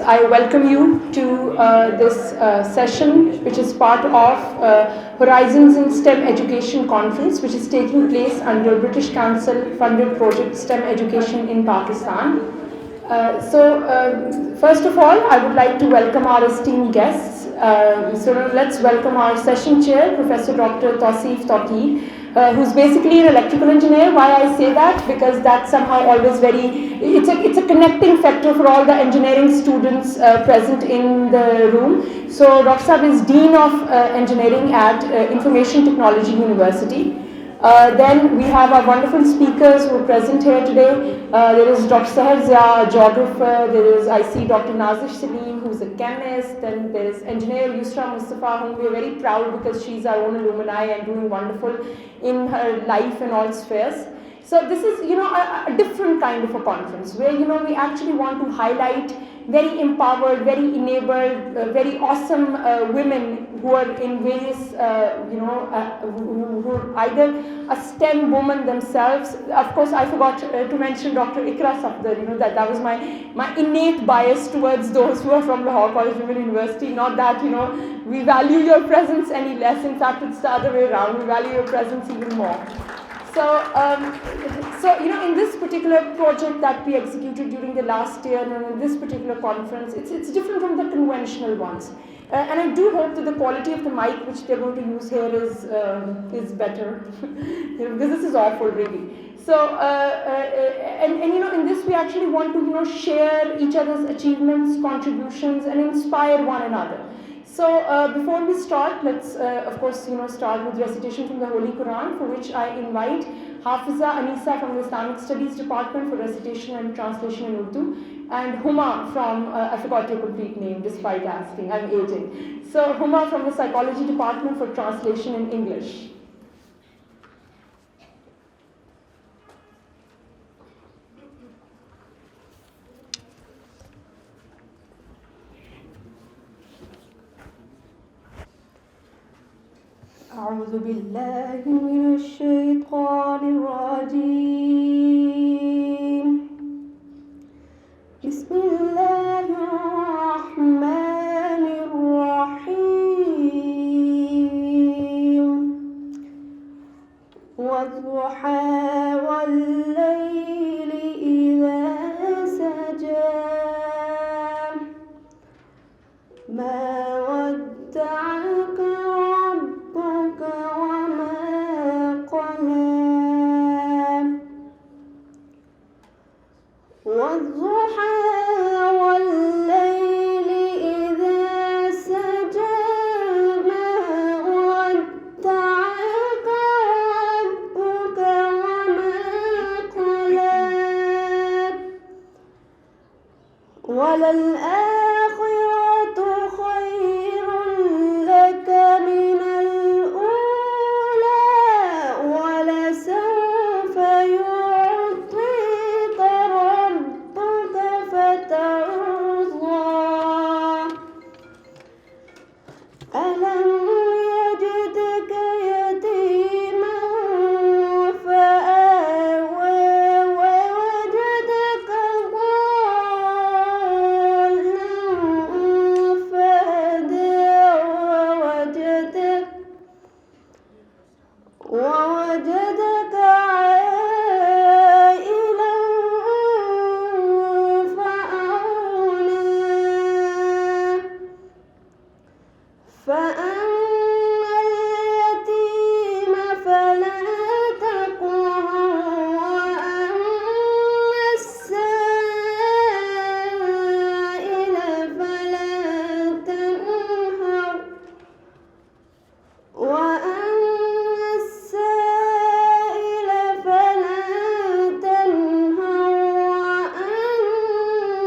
I welcome you to this session, which is part of Horizons in STEM Education Conference, which is taking place under British Council funded project STEM Education in Pakistan. First of all, I would like to welcome our esteemed guests. So let's welcome our session chair, Professor Dr. Tawseef Tawqeer, who's basically an electrical engineer. Why I say that? Because that's somehow always it's a connecting factor for all the engineering students present in the room. So Dr. Saab is Dean of Engineering at Information Technology University. Then we have our wonderful speakers who are present here today. There is Dr. Sahar Zia, a geographer. There is, I see, Dr. Nazish Salim, who's a chemist. Then there is engineer Yusra Mustafa, whom we are very proud because she's our own alumni and doing wonderful in her life in all spheres. So this is, a different kind of a conference where, we actually want to highlight very empowered, very enabled, very awesome women who are in various, who are either a STEM woman themselves. Of course, I forgot to mention Dr. Ikra Safdar, that was my innate bias towards those who are from Lahore College Women University. Not that, we value your presence any less. In fact, it's the other way around. We value your presence even more. So, in this particular project that we executed during the last year and in this particular conference, it's different from the conventional ones. And I do hope that the quality of the mic which they're going to use here is better, because this is awful, really. So, in this we actually want to, share each other's achievements, contributions, and inspire one another. So before we start, let's of course start with recitation from the Holy Quran, for which I invite Hafiza Anisa from the Islamic Studies Department for recitation and translation in Urdu, and Huma from I forgot your complete name despite asking, I'm aging. So Huma from the Psychology Department for translation in English. أعوذ بالله من الشيطان الرجيم بسم الله الرحمن الرحيم والضحى والليل إذا سجى ما ودعك والضحى والليل إذا سجى ما ودعك ربك وما قلى وللآخرة خير لك من الأولى ولسوف يعطيك ربك فترضى ألم يجدك يتيما فآوى ووجدك ضالا فهدى ووجدك عائلا فأغنى فأما اليتيم فلا تقهر وأما السائل فلا تنهر وأما السائل فلا تنهر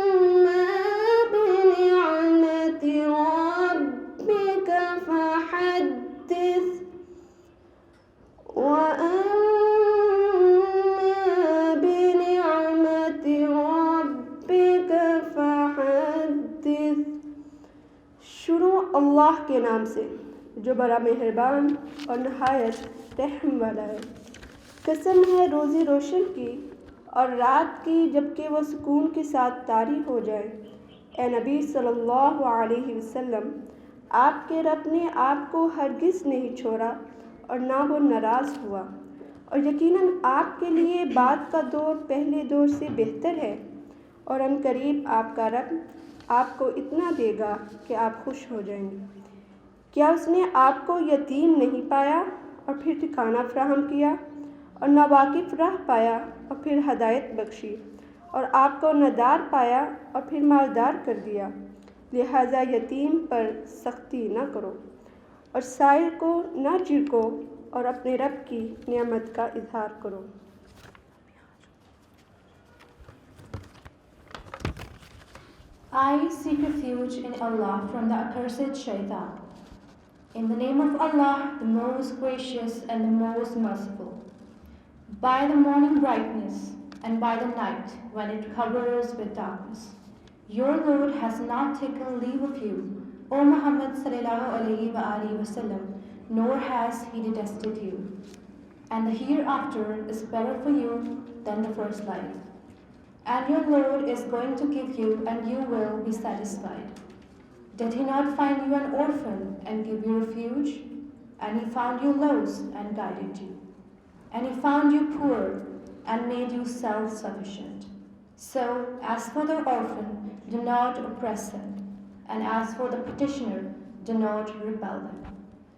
وأما بنعمة ربك فحدث وأما بنعمة ربك فحدث. शुरू अल्लाह के नाम से जो बड़ा मेहरबान और नहायत रहम वाला है। कसम है रोज़ी रोशन की और रात की जबकि वह सुकून के साथ तारी हो जाए। ए नबी सल्लल्लाहु अलैहि वसल्लम, आपके रब ने आपको हरगिज़ नहीं छोड़ा और ना वो नाराज़ हुआ, और यकीनन आपके लिए बाद का दौर पहले दौर से बेहतर है, और अनकरीब आपका रब आपको इतना देगा कि आप खुश हो जाएंगे। क्या उसने आपको यतीम नहीं पाया और फिर ठिकाना फराहम किया, और नावाकिफ़ राह पाया और फिर हदायत बख्शी, और आपको नदार पाया और फिर मालदार कर दिया। लिहाजा यतीम पर सख्ती न करो और साइल को न झिड़को और अपने रब की नियामत का इजहार करो। I seek refuge in Allah from the accursed shaitan. In the name of Allah, the most gracious and the most merciful. By the morning brightness and by the night when it covers with darkness. Your Lord has not taken leave of you, O Muhammad sallallahu alaihi wasallam, nor has he detested you. And the hereafter is better for you than the first life. And your Lord is going to give you, and you will be satisfied. Did he not find you an orphan and give you refuge? And he found you lost and guided you. And he found you poor and made you self-sufficient. So, as for the orphan, do not oppress him. And as for the petitioner, do not repel them.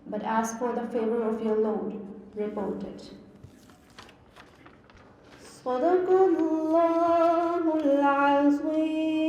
But as for the favor of your Lord, report it. Sadaqallahul Azim.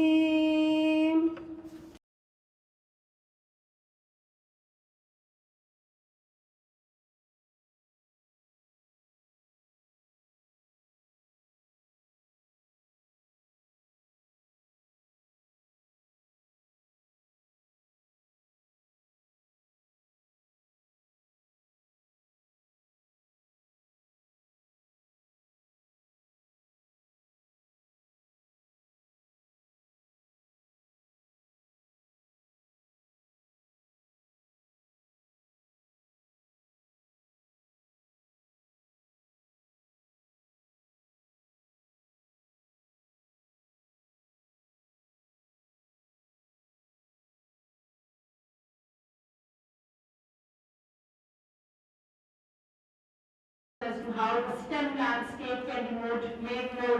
As to how the STEM landscape can be made more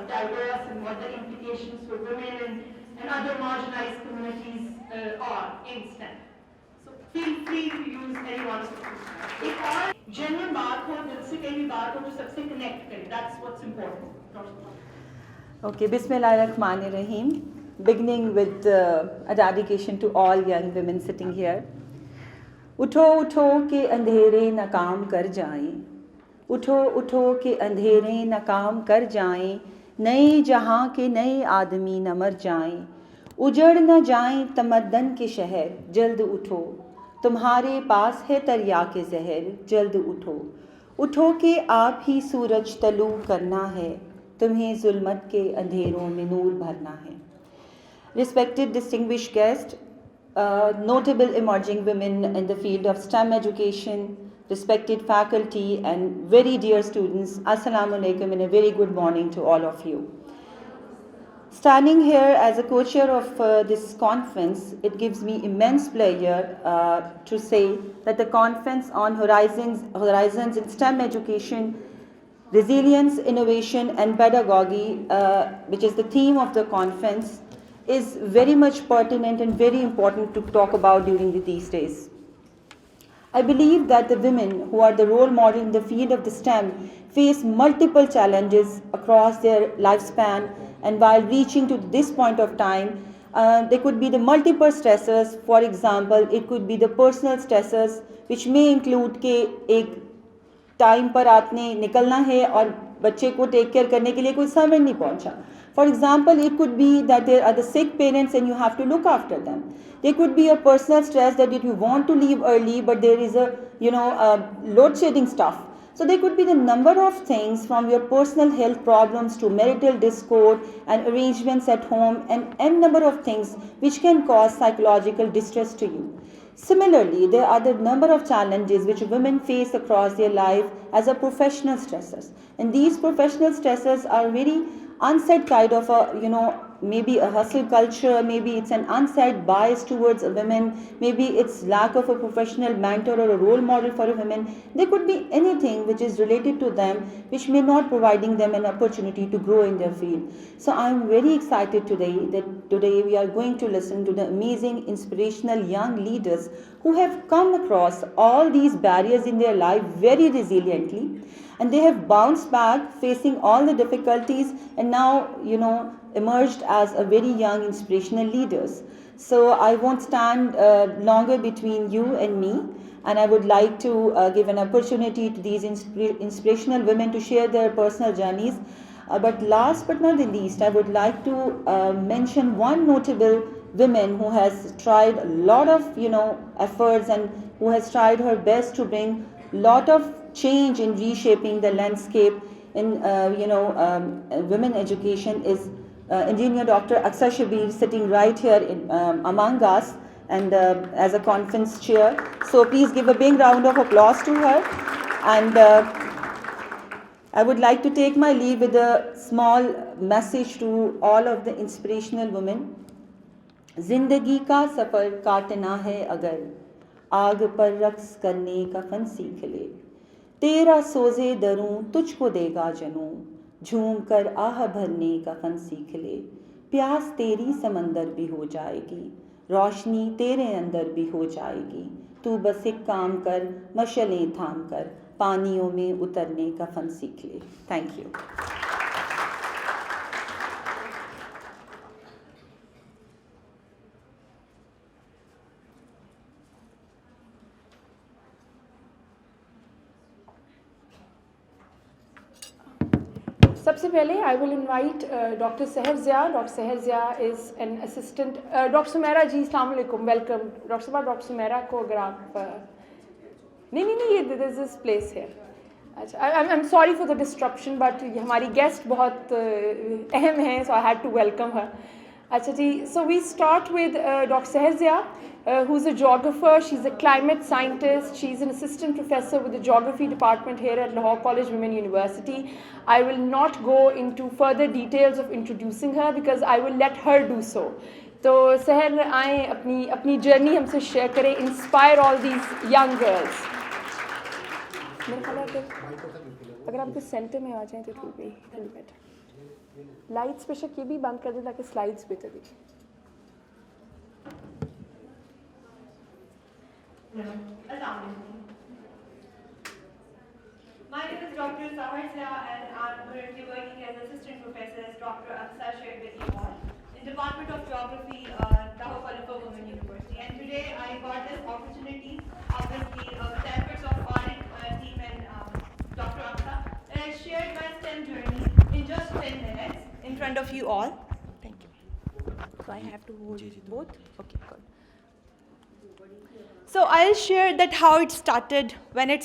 diverse and what the implications for women and other marginalized communities are in STEM. So feel free to use any one of those. एक और genuine बात हो, दिल से कहीं भी बात हो जो सबसे connect करे. That's what's important. Okay, Bismillahirrahmanirrahim. Beginning with a dedication to all young women sitting here. उठो उठो के अंधेरे नाकाम कर जाएं, उठो उठो के अंधेरे नाकाम कर जाएं, नए जहां के नए आदमी न मर जाएं, उजड़ न जाएं तमद्दन के शहर, जल्द उठो तुम्हारे पास है दरिया के जहर, जल्द उठो उठो के आप ही सूरज तलू करना है, तुम्हें जुल्मत के अंधेरों में नूर भरना है. Respected distinguished guest, notable emerging women in the field of STEM education, respected faculty and very dear students, Assalamu alaikum and a very good morning to all of you. Standing here as a co-chair of this conference, it gives me immense pleasure to say that the conference on horizons in STEM education, resilience, innovation and pedagogy, which is the theme of the conference, is very much pertinent and very important to talk about during these days. I believe that the women who are the role model in the field of the STEM face multiple challenges across their lifespan, and while reaching to this point of time, there could be the multiple stressors. For example, it could be the personal stressors, which may include कि एक time पर आपने निकलना है और बच्चे को take care करने के लिए कोई समय नहीं पहुंचा. For example, it could be that there are the sick parents and you have to look after them. There could be a personal stress that if you want to leave early, but there is a load shedding stuff. So there could be the number of things from your personal health problems to marital discord and arrangements at home and n number of things which can cause psychological distress to you. Similarly, there are the number of challenges which women face across their life as a professional stressors. And these professional stressors are very unsaid kind of maybe a hustle culture, maybe it's an unsaid bias towards women, maybe it's lack of a professional mentor or a role model for a women. There could be anything which is related to them, which may not providing them an opportunity to grow in their field. So I'm very excited today that today we are going to listen to the amazing, inspirational young leaders who have come across all these barriers in their life very resiliently, and they have bounced back facing all the difficulties, and now emerged as a very young inspirational leaders. So I won't stand longer between you and me, and I would like to give an opportunity to these inspirational women to share their personal journeys. But last but not the least, I would like to mention one notable woman who has tried a lot of efforts, and who has tried her best to bring lot of change in reshaping the landscape in women education, is Engineer Dr. Aksha Shabir, sitting right here among us, and as a conference chair. So please give a big round of applause to her. And I would like to take my leave with a small message to all of the inspirational women. जिंदगी का सफ़र काटना है अगर, आग पर रक्स करने का fun सीख ले, तेरा सोजे दरूं तुझको देगा जनूं, झूम कर आह भरने का फन सीख ले, प्यास तेरी समंदर भी हो जाएगी, रोशनी तेरे अंदर भी हो जाएगी, तू बस एक काम कर, मशलें थाम कर, पानियों में उतरने का फन सीख ले. Thank you. सबसे पहले I will invite Dr. Seher Zia. Dr. Seher Zia is an assistant. Dr. Sumaira जी, अस्सलाम वालेकुम, welcome. Dr. Sumaira को अगर आप नहीं there's this place here. अच्छा, I'm sorry for the disruption, but हमारी guest बहुत अहम है, so I had to welcome her. अच्छा जी, so we start with Dr. Seher Zia, who's a geographer. She's a climate scientist. She's an assistant professor with the geography department here at Lahore College Women University. I will not go into further details of introducing her because I will let her do so. तो सहर आए अपनी journey हमसे share करें, inspire all these young girls. मेरे ख्याल अगर आप कुछ सेंटर में आ जाएं तो ठीक है, बेटर. लाइट्स बेशक ये भी बंद कर दें ताकि स्लाइड्स बेहतर दिखें. My name is Dr. Seher Zia, and I'm currently working as assistant professor as Dr. Aksha shared with you all in Department of Geography, Lahore College of Women University. And today I got this opportunity, obviously, with the efforts of audit team and Dr. Aksha, and I shared my STEM journey in just 10 minutes in front of you all. Thank you. So I have to hold both? Okay, good. So I'll share that how it started, when I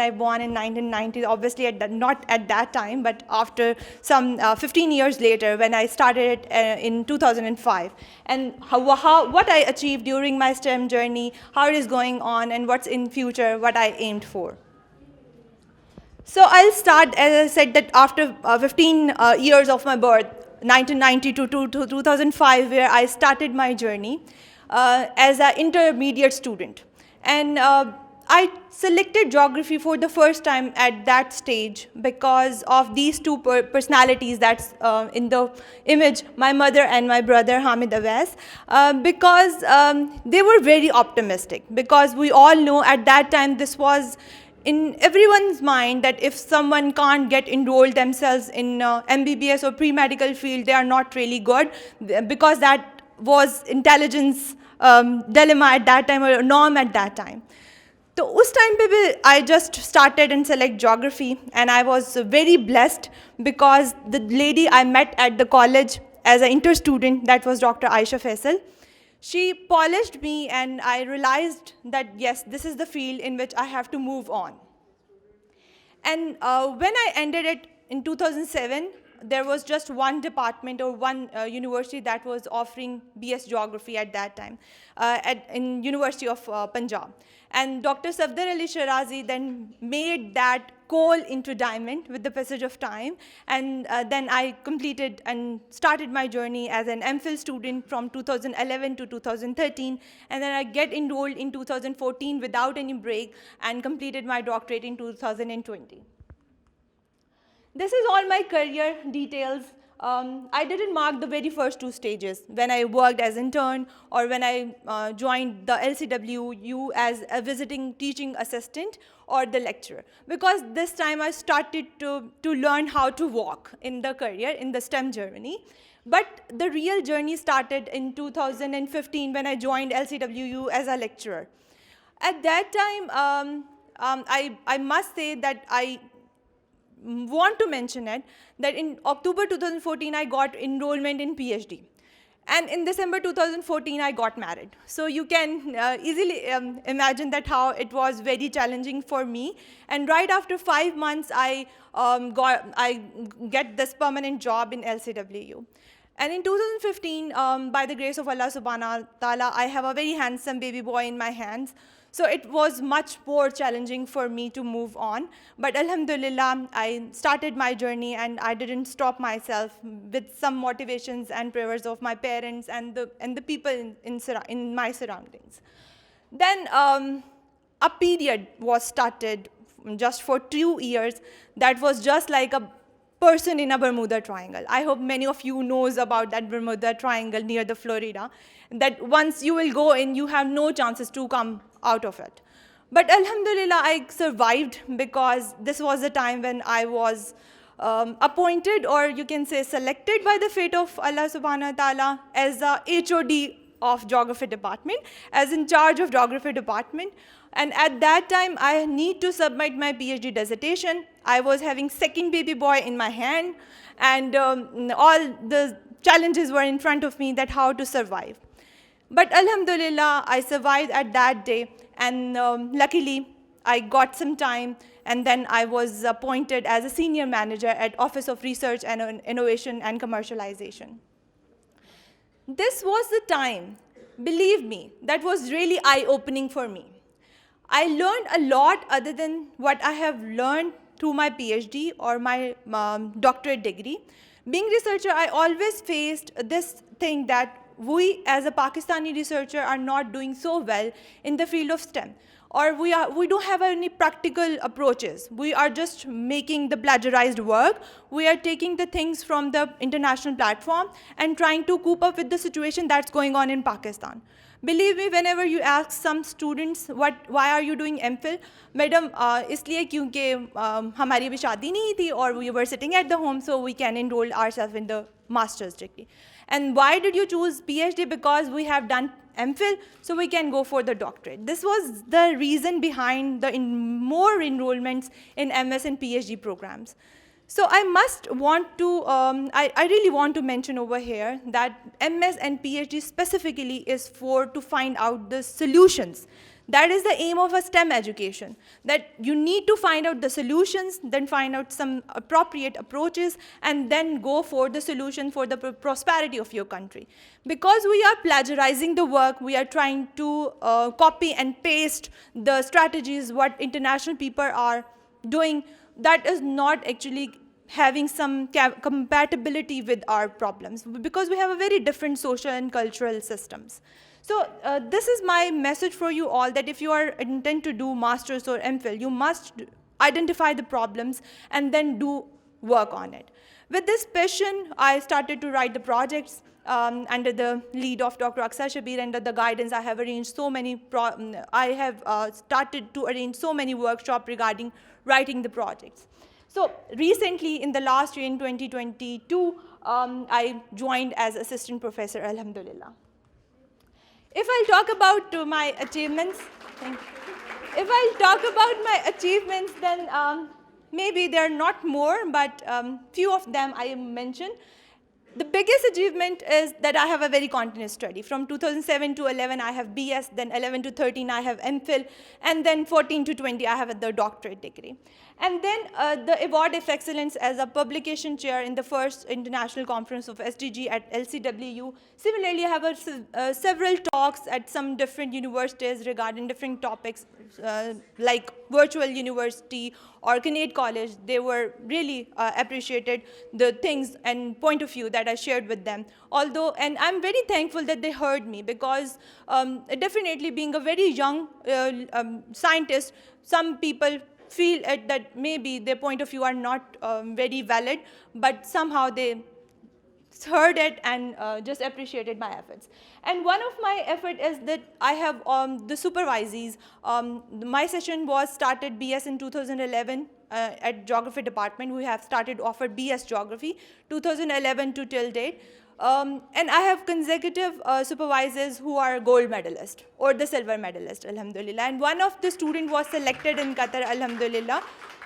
born in 1990, obviously not at that time, but after some 15 years later when I started it in 2005. And what I achieved during my STEM journey, how it is going on, and what's in future, what I aimed for. So I'll start, as I said, that after 15 years of my birth, 1990 to 2005, where I started my journey as an intermediate student. And I selected geography for the first time at that stage because of these two personalities that's in the image, my mother and my brother Hamid Awais, because they were very optimistic, because we all know at that time this was in everyone's mind that if someone can't get enrolled themselves in MBBS or pre-medical field, they are not really good, because that was intelligence dilemma at that time, or norm at that time. So us time pe I just started and select geography, and I was very blessed because the lady I met at the college as an inter student, that was Dr. Aisha Faisal. She polished me, and I realized that yes, this is the field in which I have to move on. And when I ended it in 2007, there was just one department or one university that was offering BS Geography at that time, in University of Punjab. And Dr. Safdar Ali Shirazi then made that coal into diamond with the passage of time, and then I completed and started my journey as an MPhil student from 2011 to 2013, and then I get enrolled in 2014 without any break and completed my doctorate in 2020. This is all my career details. I didn't mark the very first 2 stages when I worked as intern or when I joined the LCWU as a visiting teaching assistant or the lecturer, because this time I started to learn how to walk in the career, in the STEM journey. But the real journey started in 2015 when I joined LCWU as a lecturer. At that time, I must say that I want to mention it, that in October 2014, I got enrollment in PhD. And in December 2014, I got married. So you can easily imagine that how it was very challenging for me. And right after 5 months, I get this permanent job in LCWU. And in 2015, by the grace of Allah subhanahu wa ta'ala, I have a very handsome baby boy in my hands. So it was much more challenging for me to move on. But alhamdulillah, I started my journey and I didn't stop myself with some motivations and prayers of my parents and the people in my surroundings. Then a period was started just for 2 years that was just like a person in a Bermuda Triangle. I hope many of you knows about that Bermuda Triangle near the Florida, that once you will go in, you have no chances to come out of it. But alhamdulillah, I survived, because this was the time when I was appointed, or you can say selected by the fate of Allah subhanahu wa ta'ala as the HOD of Geography Department, as in charge of Geography Department. And at that time, I need to submit my PhD dissertation. I was having second baby boy in my hand, and all the challenges were in front of me, that how to survive. But alhamdulillah, I survived at that day, and luckily, I got some time, and then I was appointed as a senior manager at Office of Research and Innovation and Commercialization. This was the time, believe me, that was really eye-opening for me. I learned a lot other than what I have learned through my PhD or my doctorate degree. Being researcher, I always faced this thing that we as a Pakistani researcher are not doing so well in the field of STEM, or we don't have any practical approaches. We are just making the plagiarized work. We are taking the things from the international platform and trying to cope up with the situation that's going on in Pakistan. Believe me, whenever you ask some students, why are you doing MPhil? Madam, इसलिए क्योंकि हमारी अभी शादी नहीं थी और we were sitting at the home, so we can enroll ourselves in the master's degree. And why did you choose PhD? Because we have done MPhil, so we can go for the doctorate. This was the reason behind the more enrollments in MS and PhD programs. So I really want to mention over here that MS and PhD specifically is to find out the solutions. That is the aim of a STEM education, that you need to find out the solutions, then find out some appropriate approaches, and then go for the solution for the prosperity of your country. Because we are plagiarizing the work, we are trying to copy and paste the strategies what international people are doing, that is not actually having some compatibility with our problems, because we have a very different social and cultural systems. So this is my message for you all, that if you are intent to do master's or MPhil, you must identify the problems and then do work on it. With this passion, I started to write the projects under the lead of Dr. Aksar Shabir. Under the guidance, I have arranged so many, started to arrange so many workshops regarding writing the projects. So recently, in the last year, in 2022, I joined as assistant professor, alhamdulillah. If I'll talk about my achievements, then maybe there are not more, but few of them I mentioned. The biggest achievement is that I have a very continuous study. From 2007 to 11, I have BS, then 11 to 13, I have MPhil, and then 14 to 20, I have the doctorate degree. And then the Award of Excellence as a publication chair in the first international conference of SDG at LCWU. Similarly, I have several talks at some different universities regarding different topics, like virtual university or Kinnaird College. They were really appreciated the things and point of view that I shared with them. Although, and I'm very thankful that they heard me, because definitely being a very young scientist, some people feel that maybe their point of view are not very valid, but somehow they heard it and just appreciated my efforts. And one of my effort is that I have the supervisees. My session was started BS in 2011 at Geography Department. We have started offer BS Geography 2011 to till date. And I have consecutive supervisors who are gold medalist or the silver medalist, alhamdulillah. And one of the student was selected in Qatar, alhamdulillah,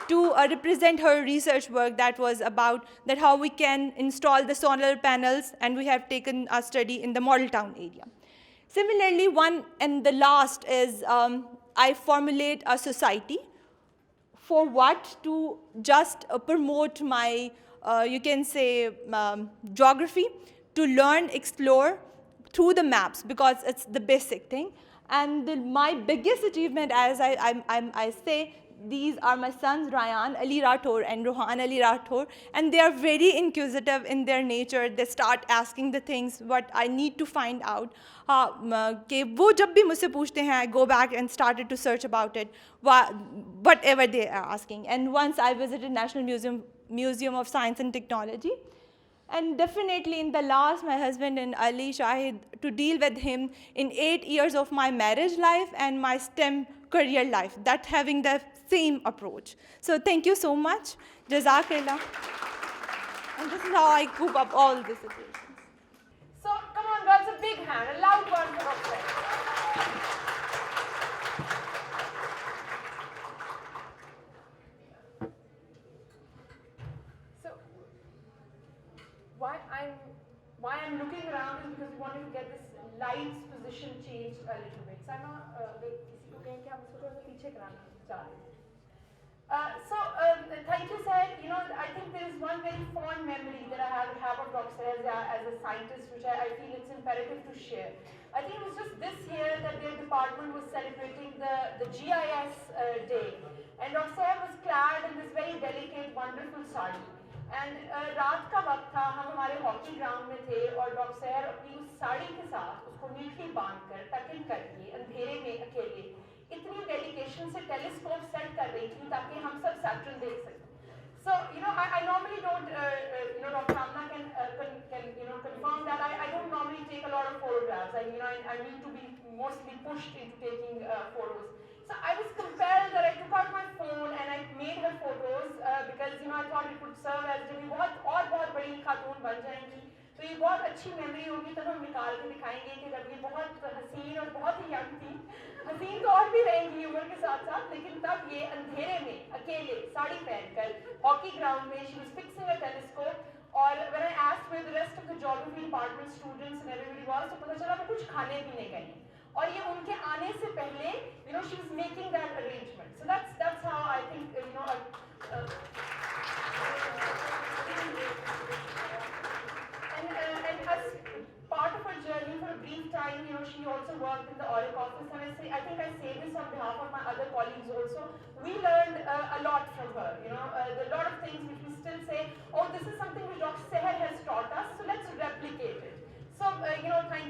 to represent her research work that was about that how we can install the solar panels, and we have taken a study in the model town area. Similarly, one and the last is I formulate a society for what to just promote my, you can say, geography, to learn, explore through the maps, because it's the basic thing. And my biggest achievement, as I say, these are my sons, Ryan Ali Rathore and Rohan Ali Rathore, and they are very inquisitive in their nature. They start asking the things what I need to find out. कि वो जब भी मुझसे पूछते हैं, I go back and started to search about it, whatever they are asking. And once I visited National Museum of Science and Technology. And definitely in the last, my husband and Ali Shahid, to deal with him in 8 years of my marriage life and my STEM career life, that having the same approach. So thank you so much. Jazakallah. And this is how I cope up all the situations. So come on girls, a big hand, a loud one for Roxanne. Why I'm looking around is because we wanted to get this lights position changed a little bit. So किसी को कहें कि हम इसको थोड़ा सा पीछे कराना चाह रहे हैं. Thank you, sir. You know, I think there is one very fond memory that I have of Dr. Sehzia as a scientist, which I feel it's imperative to share. I think it was just this year that their department was celebrating the GIS day, and Dr. Sehzia was clad in this very delicate, wonderful sari. And रात का वक्त था, हम हमारे hockey ground में थे और doctor सहर अपनी उस साड़ी के साथ उसको नीटली बांधकर टकिन करके अंधेरे में अकेले इतनी डेडिकेशन से टेलीस्कोप सेट कर रही थी ताकि हम सब सैटर्न देख सकें. So I normally don't Dr. Amna can confirm that I don't normally take a lot of photographs. I need to be mostly pushed into taking photos. So I was compelled that I took out my phone and I made her photos because I thought it would serve as जब ये बहुत बड़ी खातून बन जाएंगी तो ये बहुत अच्छी मेमोरी होगी, तब हम निकाल के दिखाएंगे कि जब ये बहुत हसीन और बहुत ही यंग थी. हसीन तो और भी रहेंगी उम्र के साथ साथ, लेकिन तब ये अंधेरे में अकेले साड़ी पहनकर हॉकी ग्राउंड में she was fixing a telescope. और when I asked where the rest of the geography department students and everybody was, तो पता चला वो कुछ खाने पीने गए और ये उनके आने से पहले she was making that arrangement. So that's how I think and as part of her journey for a brief time, she also worked in the audit office, and I think I say this on behalf of my other colleagues also. We learned a lot from her. A lot of things which we still say, oh, this is something which Dr. Seher has taught us, so let's replicate it. So thank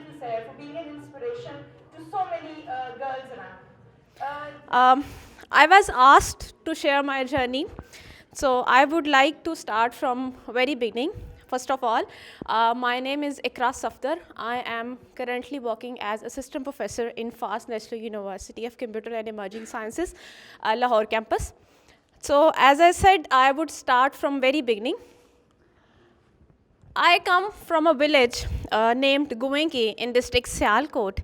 you, Seher, for being an inspiration to so many girls around. I was asked to share my journey, so I would like to start from very beginning. First of all, my name is Ikra Safdar. I am currently working as assistant professor in FAST National University of Computer and Emerging Sciences, Lahore campus. So as I said, I would start from very beginning. I come from a village named Guwenki in district Sialkot.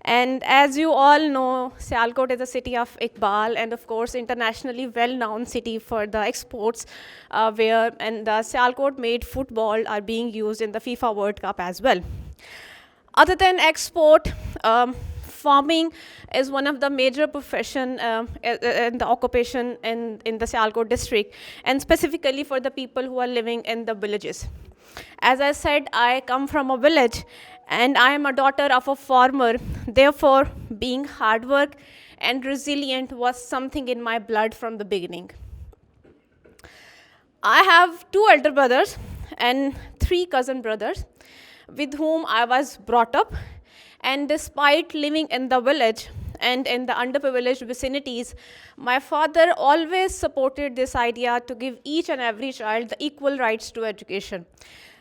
And as you all know, Sialkot is a city of Iqbal and of course internationally well-known city for the exports and the Sialkot made football are being used in the FIFA World Cup as well. Other than export, farming is one of the major profession in the occupation in the Sialkot district, and specifically for the people who are living in the villages. As I said, I come from a village, and I am a daughter of a farmer. Therefore, being hard work and resilient was something in my blood from the beginning. I have 2 elder brothers and 3 cousin brothers with whom I was brought up. And despite living in the village and in the underprivileged vicinities, my father always supported this idea to give each and every child the equal rights to education.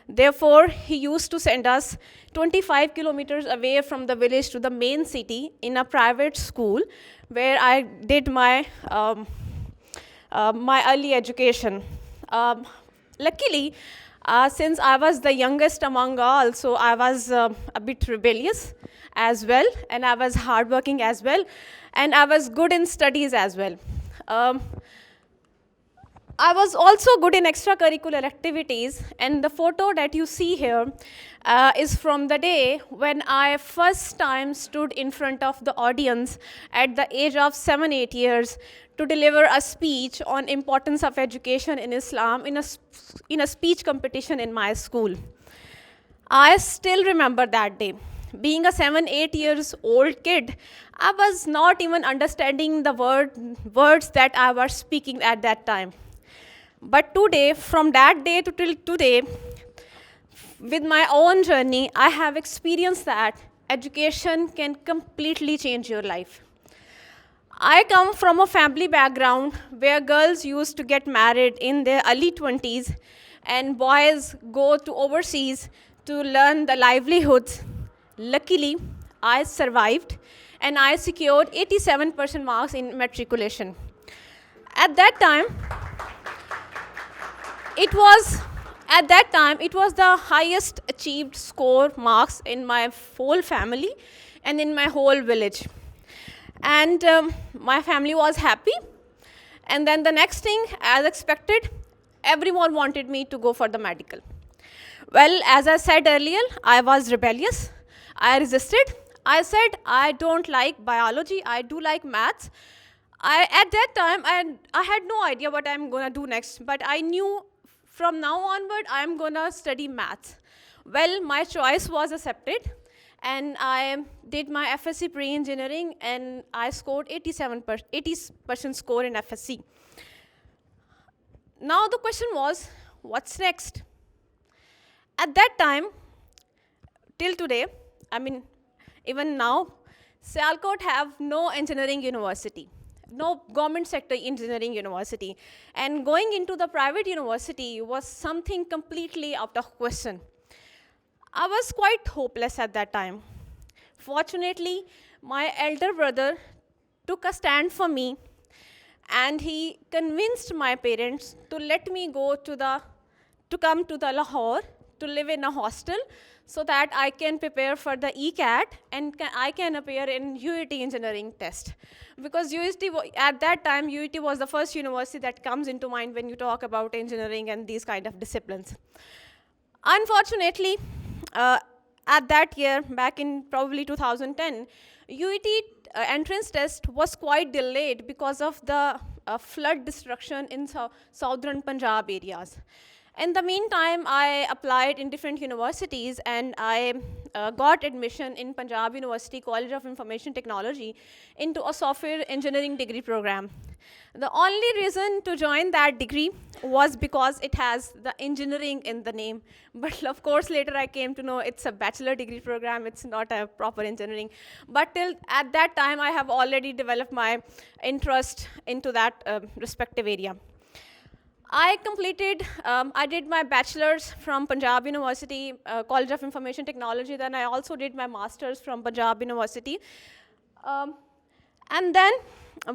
Therefore, he used to send us 25 kilometers away from the village to the main city in a private school where I did my early education. Luckily, since I was the youngest among all, so I was a bit rebellious as well, and I was hardworking as well, and I was good in studies as well. I was also good in extracurricular activities, and the photo that you see here is from the day when I first time stood in front of the audience at the age of 7-8 years to deliver a speech on importance of education in Islam in a speech competition in my school. I still remember that day. Being a 7-8 years old kid, I was not even understanding the words that I was speaking at that time. But today, from that day to till today, with my own journey, I have experienced that education can completely change your life. I come from a family background where girls used to get married in their early 20s and boys go to overseas to learn the livelihoods. Luckily, I survived and I secured 87% marks in matriculation. At that time, it was the highest achieved score marks in my whole family and in my whole village. And my family was happy. And then the next thing, as expected, everyone wanted me to go for the medical. Well, as I said earlier, I was rebellious. I resisted. I said, I don't like biology. I do like maths. At that time, I had no idea what I'm going to do next, but I knew from now onward, I'm going to study maths. Well, my choice was accepted, and I did my FSC pre-engineering, and I scored 80% score in FSC. Now the question was, what's next? At that time, till today, even now, Sialkot have no engineering university, no government sector engineering university. And going into the private university was something completely out of question. I was quite hopeless at that time. Fortunately, my elder brother took a stand for me, and he convinced my parents to let me come to the Lahore to live in a hostel so that I can prepare for the ECAT and I can appear in UET engineering test. Because at that time, UET was the first university that comes into mind when you talk about engineering and these kind of disciplines. Unfortunately, at that year, back in probably 2010, UET entrance test was quite delayed because of the flood destruction in southern Punjab areas. In the meantime, I applied in different universities, and I got admission in Punjab University College of Information Technology into a software engineering degree program. The only reason to join that degree was because it has the engineering in the name. But of course, later I came to know it's a bachelor degree program, it's not a proper engineering. But till at that time, I have already developed my interest into that respective area. I did my bachelor's from Punjab University, College of Information Technology. Then I also did my master's from Punjab University. And then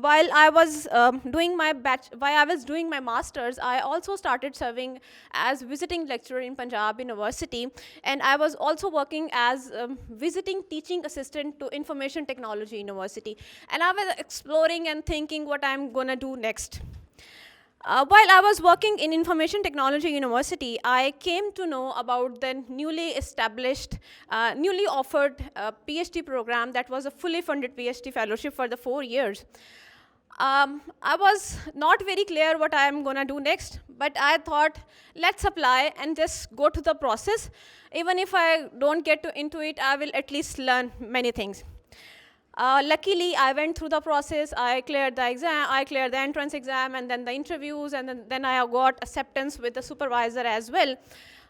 while I was doing my masters, I also started serving as visiting lecturer in Punjab University, and I was also working as visiting teaching assistant to Information Technology University. And I was exploring and thinking what I'm gonna do next. While I was working in Information Technology University, I came to know about the newly established, newly offered PhD program that was a fully funded PhD fellowship for the 4 years. I was not very clear what I am going to do next, but I thought, let's apply and just go to the process. Even if I don't get into it, I will at least learn many things. Luckily, I went through the process. I cleared the exam, I cleared the entrance exam, and then the interviews, and then I got acceptance with the supervisor as well.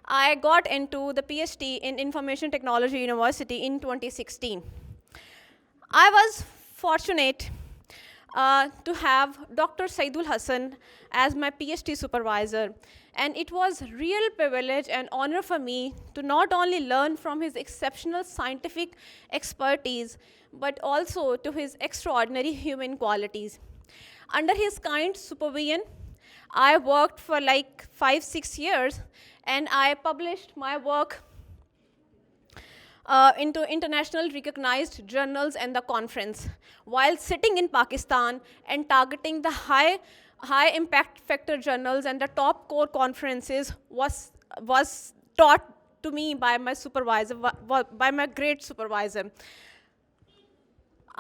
I got into the PhD in Information Technology University in 2016. I was fortunate to have Dr. Saidul Hassan as my PhD supervisor. And it was real privilege and honor for me to not only learn from his exceptional scientific expertise, but also to his extraordinary human qualities. Under his kind supervision, I worked for like 5-6 years, and I published my work into international recognized journals and the conference, while sitting in Pakistan and targeting the high impact factor journals and the top core conferences was taught to me by my supervisor, by my great supervisor.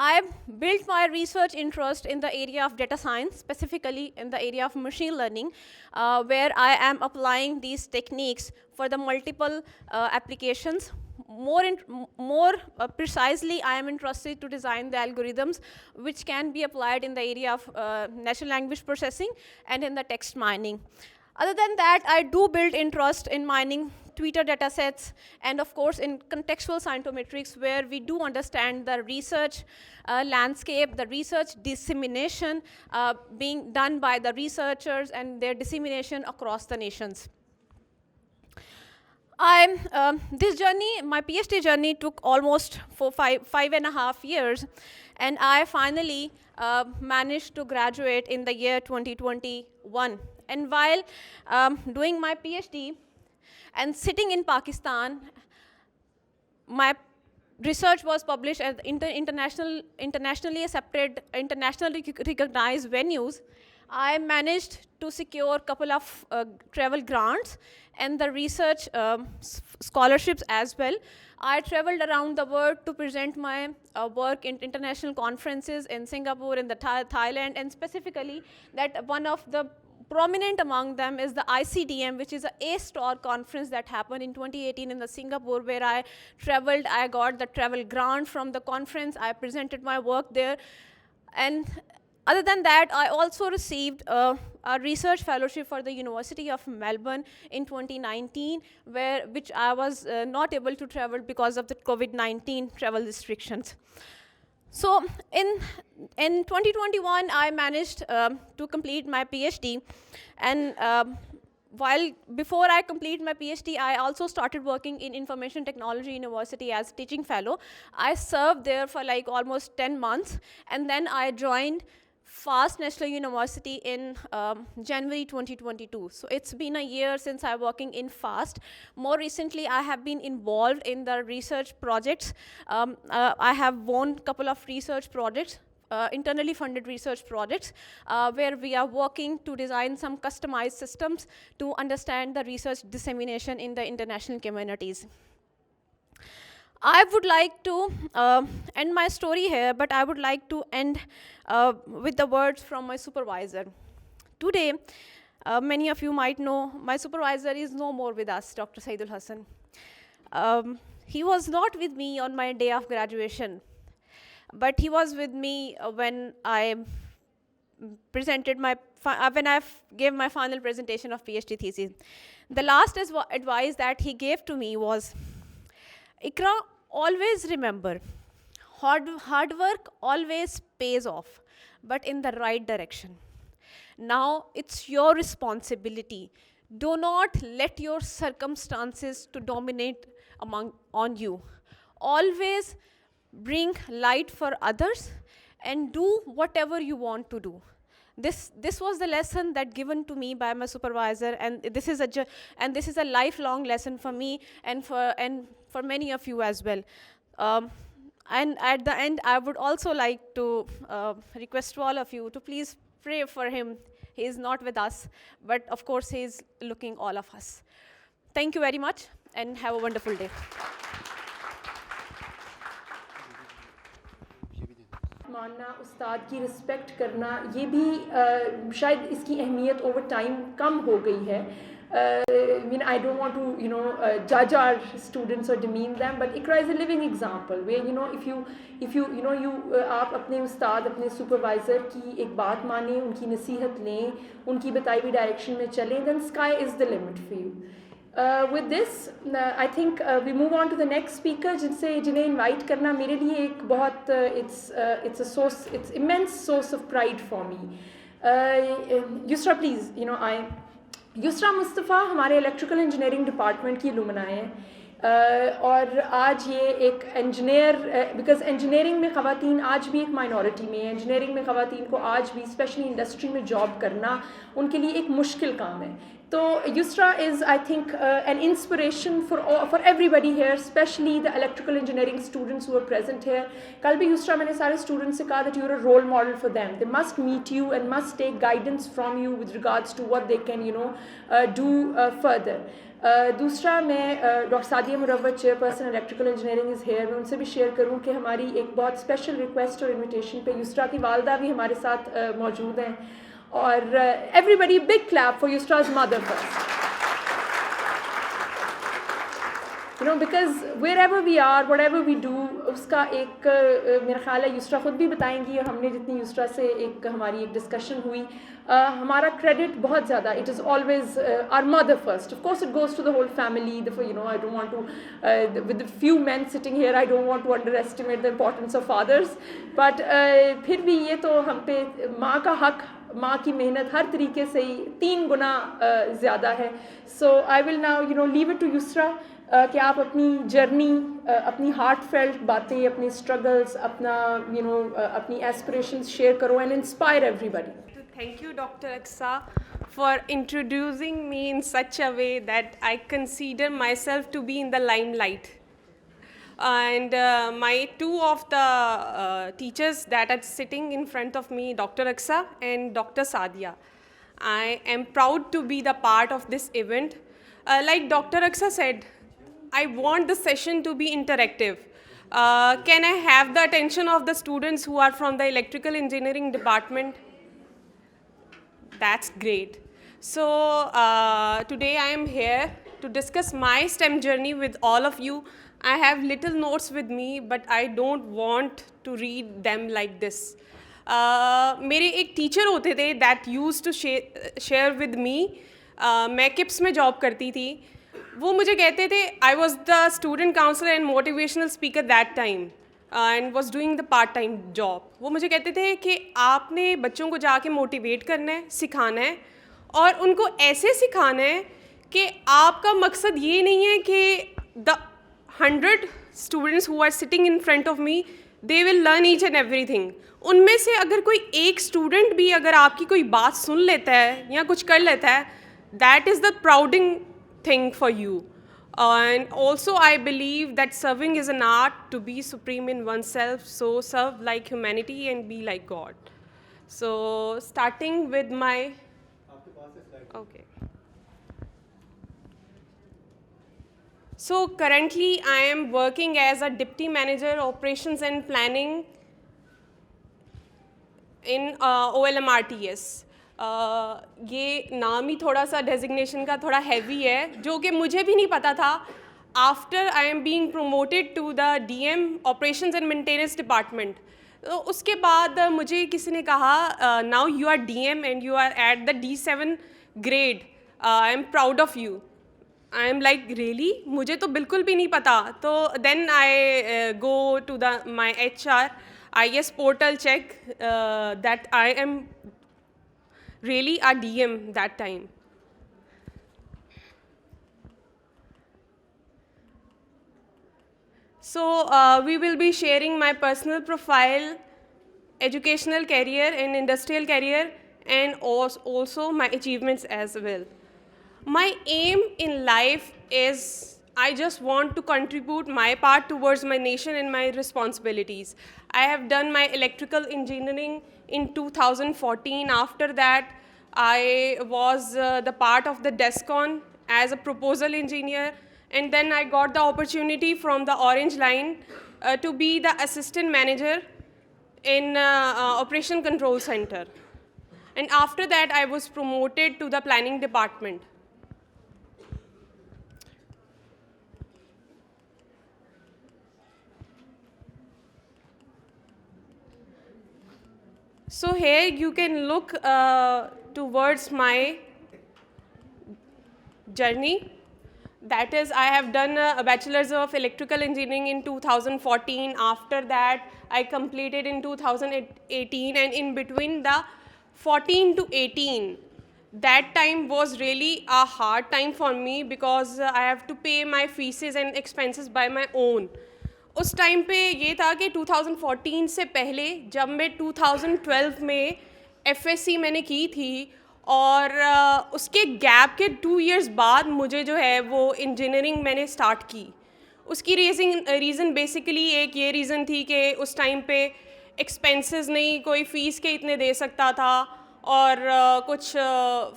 I built my research interest in the area of data science, specifically in the area of machine learning, where I am applying these techniques for the multiple applications. More precisely, I am interested to design the algorithms which can be applied in the area of natural language processing and in the text mining. Other than that, I do build interest in mining Twitter datasets, and of course in contextual scientometrics, where we do understand the research landscape, the research dissemination being done by the researchers and their dissemination across the nations. This journey, my PhD journey, took almost 5.5 years, and I finally managed to graduate in the year 2021. And while doing my PhD and sitting in Pakistan, my research was published at internationally accepted, internationally recognized venues. I managed to secure a couple of travel grants and the research scholarships as well. I traveled around the world to present my work in international conferences in Singapore, in the Thailand, and specifically that one of the prominent among them is the ICDM, which is an A-star conference that happened in 2018 in the Singapore, where I traveled. I got the travel grant from the conference. I presented my work there. And other than that, I also received a research fellowship for the University of Melbourne in 2019, which I was not able to travel because of the COVID-19 travel restrictions. So in 2021, I managed to complete my PhD. And before I complete my PhD, I also started working in Information Technology University as teaching fellow. I served there for like almost 10 months, and then I joined FAST National University in January 2022. So it's been a year since I'm working in FAST. More recently, I have been involved in the research projects. I have won a couple of research projects, internally funded research projects, where we are working to design some customized systems to understand the research dissemination in the international communities. I would like to end my story here, but I would like to end with the words from my supervisor. Today, many of you might know, my supervisor is no more with us, Dr. Saidul Hassan. He was not with me on my day of graduation, but he was with me when I presented when I gave my final presentation of PhD thesis. The last advice that he gave to me was, Ikra, always remember, hard work always pays off, but in the right direction. Now it's your responsibility. Do not let your circumstances to dominate on you. Always bring light for others and do whatever you want to do. This was the lesson that given to me by my supervisor, and this is a lifelong lesson for me and for many of you as well. Um, and at the end, I would also like to request to all of you to please pray for him. He is not with us, but of course he is looking all of us. Thank you very much, and have a wonderful day. मानना, उस्ताद की respect करना, ये भी शायद इसकी अहमियत over time कम हो गई है. I mean, I don't want to, judge our students or demean them, but Iqra is a living example where, आप अपने उस्ताद, अपने supervisor की एक बात माने, उनकी नसीहत लें, उनकी बताई हुई direction में चलें, then sky is the limit for you. With this, I think we move on to the next speaker, जिन्हें invite करना मेरे लिए एक बहुत it's immense source of pride for me. Yusra, please, Yusra Mustafa हमारे electrical engineering department की alumni हैं, और आज ये एक इंजीनियर, बिकॉज इंजीनियरिंग में ख़वातीन आज भी एक माइनॉरिटी में है. इंजीनियरिंग में ख़वातीन को आज भी स्पेशली इंडस्ट्री में जॉब करना उनके लिए एक मुश्किल काम है. तो Yusra is, I think, an inspiration for everybody here, especially the electrical engineering students who are present here. कल भी Yusra मैंने सारे students से कहा that you're a role model for them. They must meet you and must take guidance from you with regards to what they can, do further. दूसरा, मैं doctor Sadia Murawwat, chairperson electrical engineering is here, मैं उनसे भी share करूं कि हमारी एक बहुत स्पेशल रिक्वेस्ट और इनविटेशन पे Yusra की वालदा भी हमारे साथ मौजूद हैं. और everybody, big clap for Yusra's mother first. Because wherever we are, whatever we do, उसका एक मेरा ख्याल है Yusra खुद भी बताएंगी, और हमने जितनी Yusra से एक हमारी एक डिस्कशन हुई, हमारा क्रेडिट बहुत ज़्यादा, it is always our mother first. Of course it goes to the whole family. I don't want to, with the few men sitting here, I don't want to underestimate the importance of fathers, but फिर भी ये तो हम पे माँ का हक, माँ की मेहनत हर तरीके से ही 3 गुना ज़्यादा है. So I will now leave it to Yusra कि आप अपनी जर्नी, अपनी हार्ट फेल्ट बातें, अपनी स्ट्रगल्स, अपना अपनी एस्पिरेशंस शेयर करो and inspire everybody. Thank you, Dr. Aksa, for introducing me in such a way that I consider myself to be in the limelight. And my two of the teachers that are sitting in front of me, Dr. Aksa and Dr. Sadia, I am proud to be the part of this event. Like Dr. Aksa said, I want the session to be interactive. Can I have the attention of the students who are from the electrical engineering department? That's great. So today I am here to discuss my STEM journey with all of you. I have little notes with me, but I don't want to read them like this. मेरे एक teacher होते थे that used to share with me. मैं kips में job करती थी. वो मुझे कहते थे, I was the student counselor and motivational speaker that time and was doing the part-time job. वो मुझे कहते थे कि आपने बच्चों को जाके मोटिवेट करना है, सिखाना है, और उनको ऐसे सिखाना है कि आपका मकसद ये नहीं है कि the 100 students who are sitting in front of me, they will learn each and everything. उनमें से अगर कोई एक स्टूडेंट भी अगर आपकी कोई बात सुन लेता है या कुछ कर लेता है, that is the prouding thing for you. And also I believe that serving is an art to be supreme in oneself, so serve like humanity and be like God. So starting with my, okay. So currently I am working as a Deputy Manager Operations and Planning in OLMRTS. ये नाम ही थोड़ा सा designation का थोड़ा heavy है, जो कि मुझे भी नहीं पता था. After I am being promoted to the DM operations and maintenance department. तो उसके बाद मुझे किसी ने कहा, now you are DM and you are at the D7 grade, I am proud of you. I am like really, मुझे तो बिल्कुल भी नहीं पता. तो then I go to the my HR IS portal check that I am really a DM that time. So we will be sharing my personal profile educational career and industrial career, and also my achievements as well. My aim in life is I just want to contribute my part towards my nation and my responsibilities. I have done my electrical engineering in 2014. After that, I was the part of the DESCON as a proposal engineer, and then I got the opportunity from the Orange Line to be the assistant manager in Operation Control Center. And after that, I was promoted to the planning department. So here you can look towards my journey. That is, I have done a Bachelor's of Electrical Engineering in 2014. After that, I completed in 2018, and in between the 14 to 18, that time was really a hard time for me because I have to pay my fees and expenses by my own. उस time पे ये था कि 2014 से पहले जब मैं 2012 में FSC मैंने की थी और उसके गैप के 2 इयर्स बाद मुझे जो है वो इंजीनियरिंग मैंने स्टार्ट की. उसकी रीज़न बेसिकली एक ये रीज़न थी कि उस टाइम पे एक्सपेंसेस नहीं, कोई फ़ीस के इतने दे सकता था और कुछ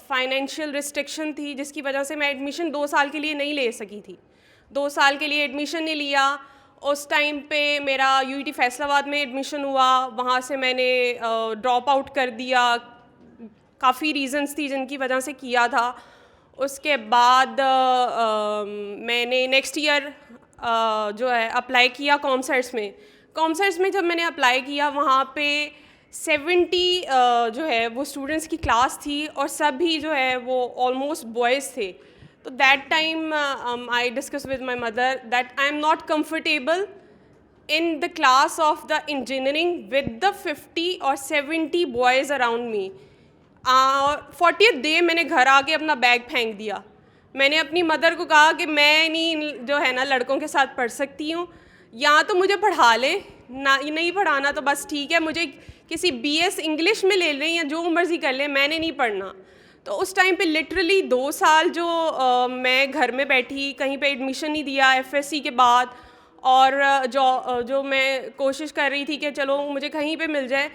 फाइनेंशियल रिस्ट्रिक्शन थी जिसकी वजह से मैं एडमिशन 2 साल के लिए नहीं ले सकी थी. 2 साल के लिए एडमिशन नहीं लिया. उस टाइम पे मेरा UET फैसलाबाद में एडमिशन हुआ, वहाँ से मैंने ड्रॉप आउट कर दिया. काफ़ी रीज़न्स थी जिनकी वजह से किया था. उसके बाद मैंने नेक्स्ट ईयर जो है अप्लाई किया कॉमसर्ट्स में. कॉमसर्ट्स में जब मैंने अप्लाई किया वहाँ पे 70 जो है वो स्टूडेंट्स की क्लास थी और सभी जो है वो ऑलमोस्ट बॉयज़ थे. So that time I discussed with my mother that I am not comfortable in the class of the engineering with the 50 or 70 boys around me. 40th day मैंने घर आके अपना बैग फेंक दिया. मैंने अपनी मदर को कहा कि मैं नहीं जो है ना लड़कों के साथ पढ़ सकती हूँ, या तो मुझे पढ़ा ले, ना नहीं पढ़ाना तो बस ठीक है, मुझे किसी BS इंग्लिश में ले लें या जो मर्ज़ी कर लें, मैंने नहीं पढ़ना. तो उस टाइम पे लिटरली 2 साल जो मैं घर में बैठी, कहीं पे एडमिशन नहीं दिया FSC के बाद, और जो मैं कोशिश कर रही थी कि चलो मुझे कहीं पे मिल जाए,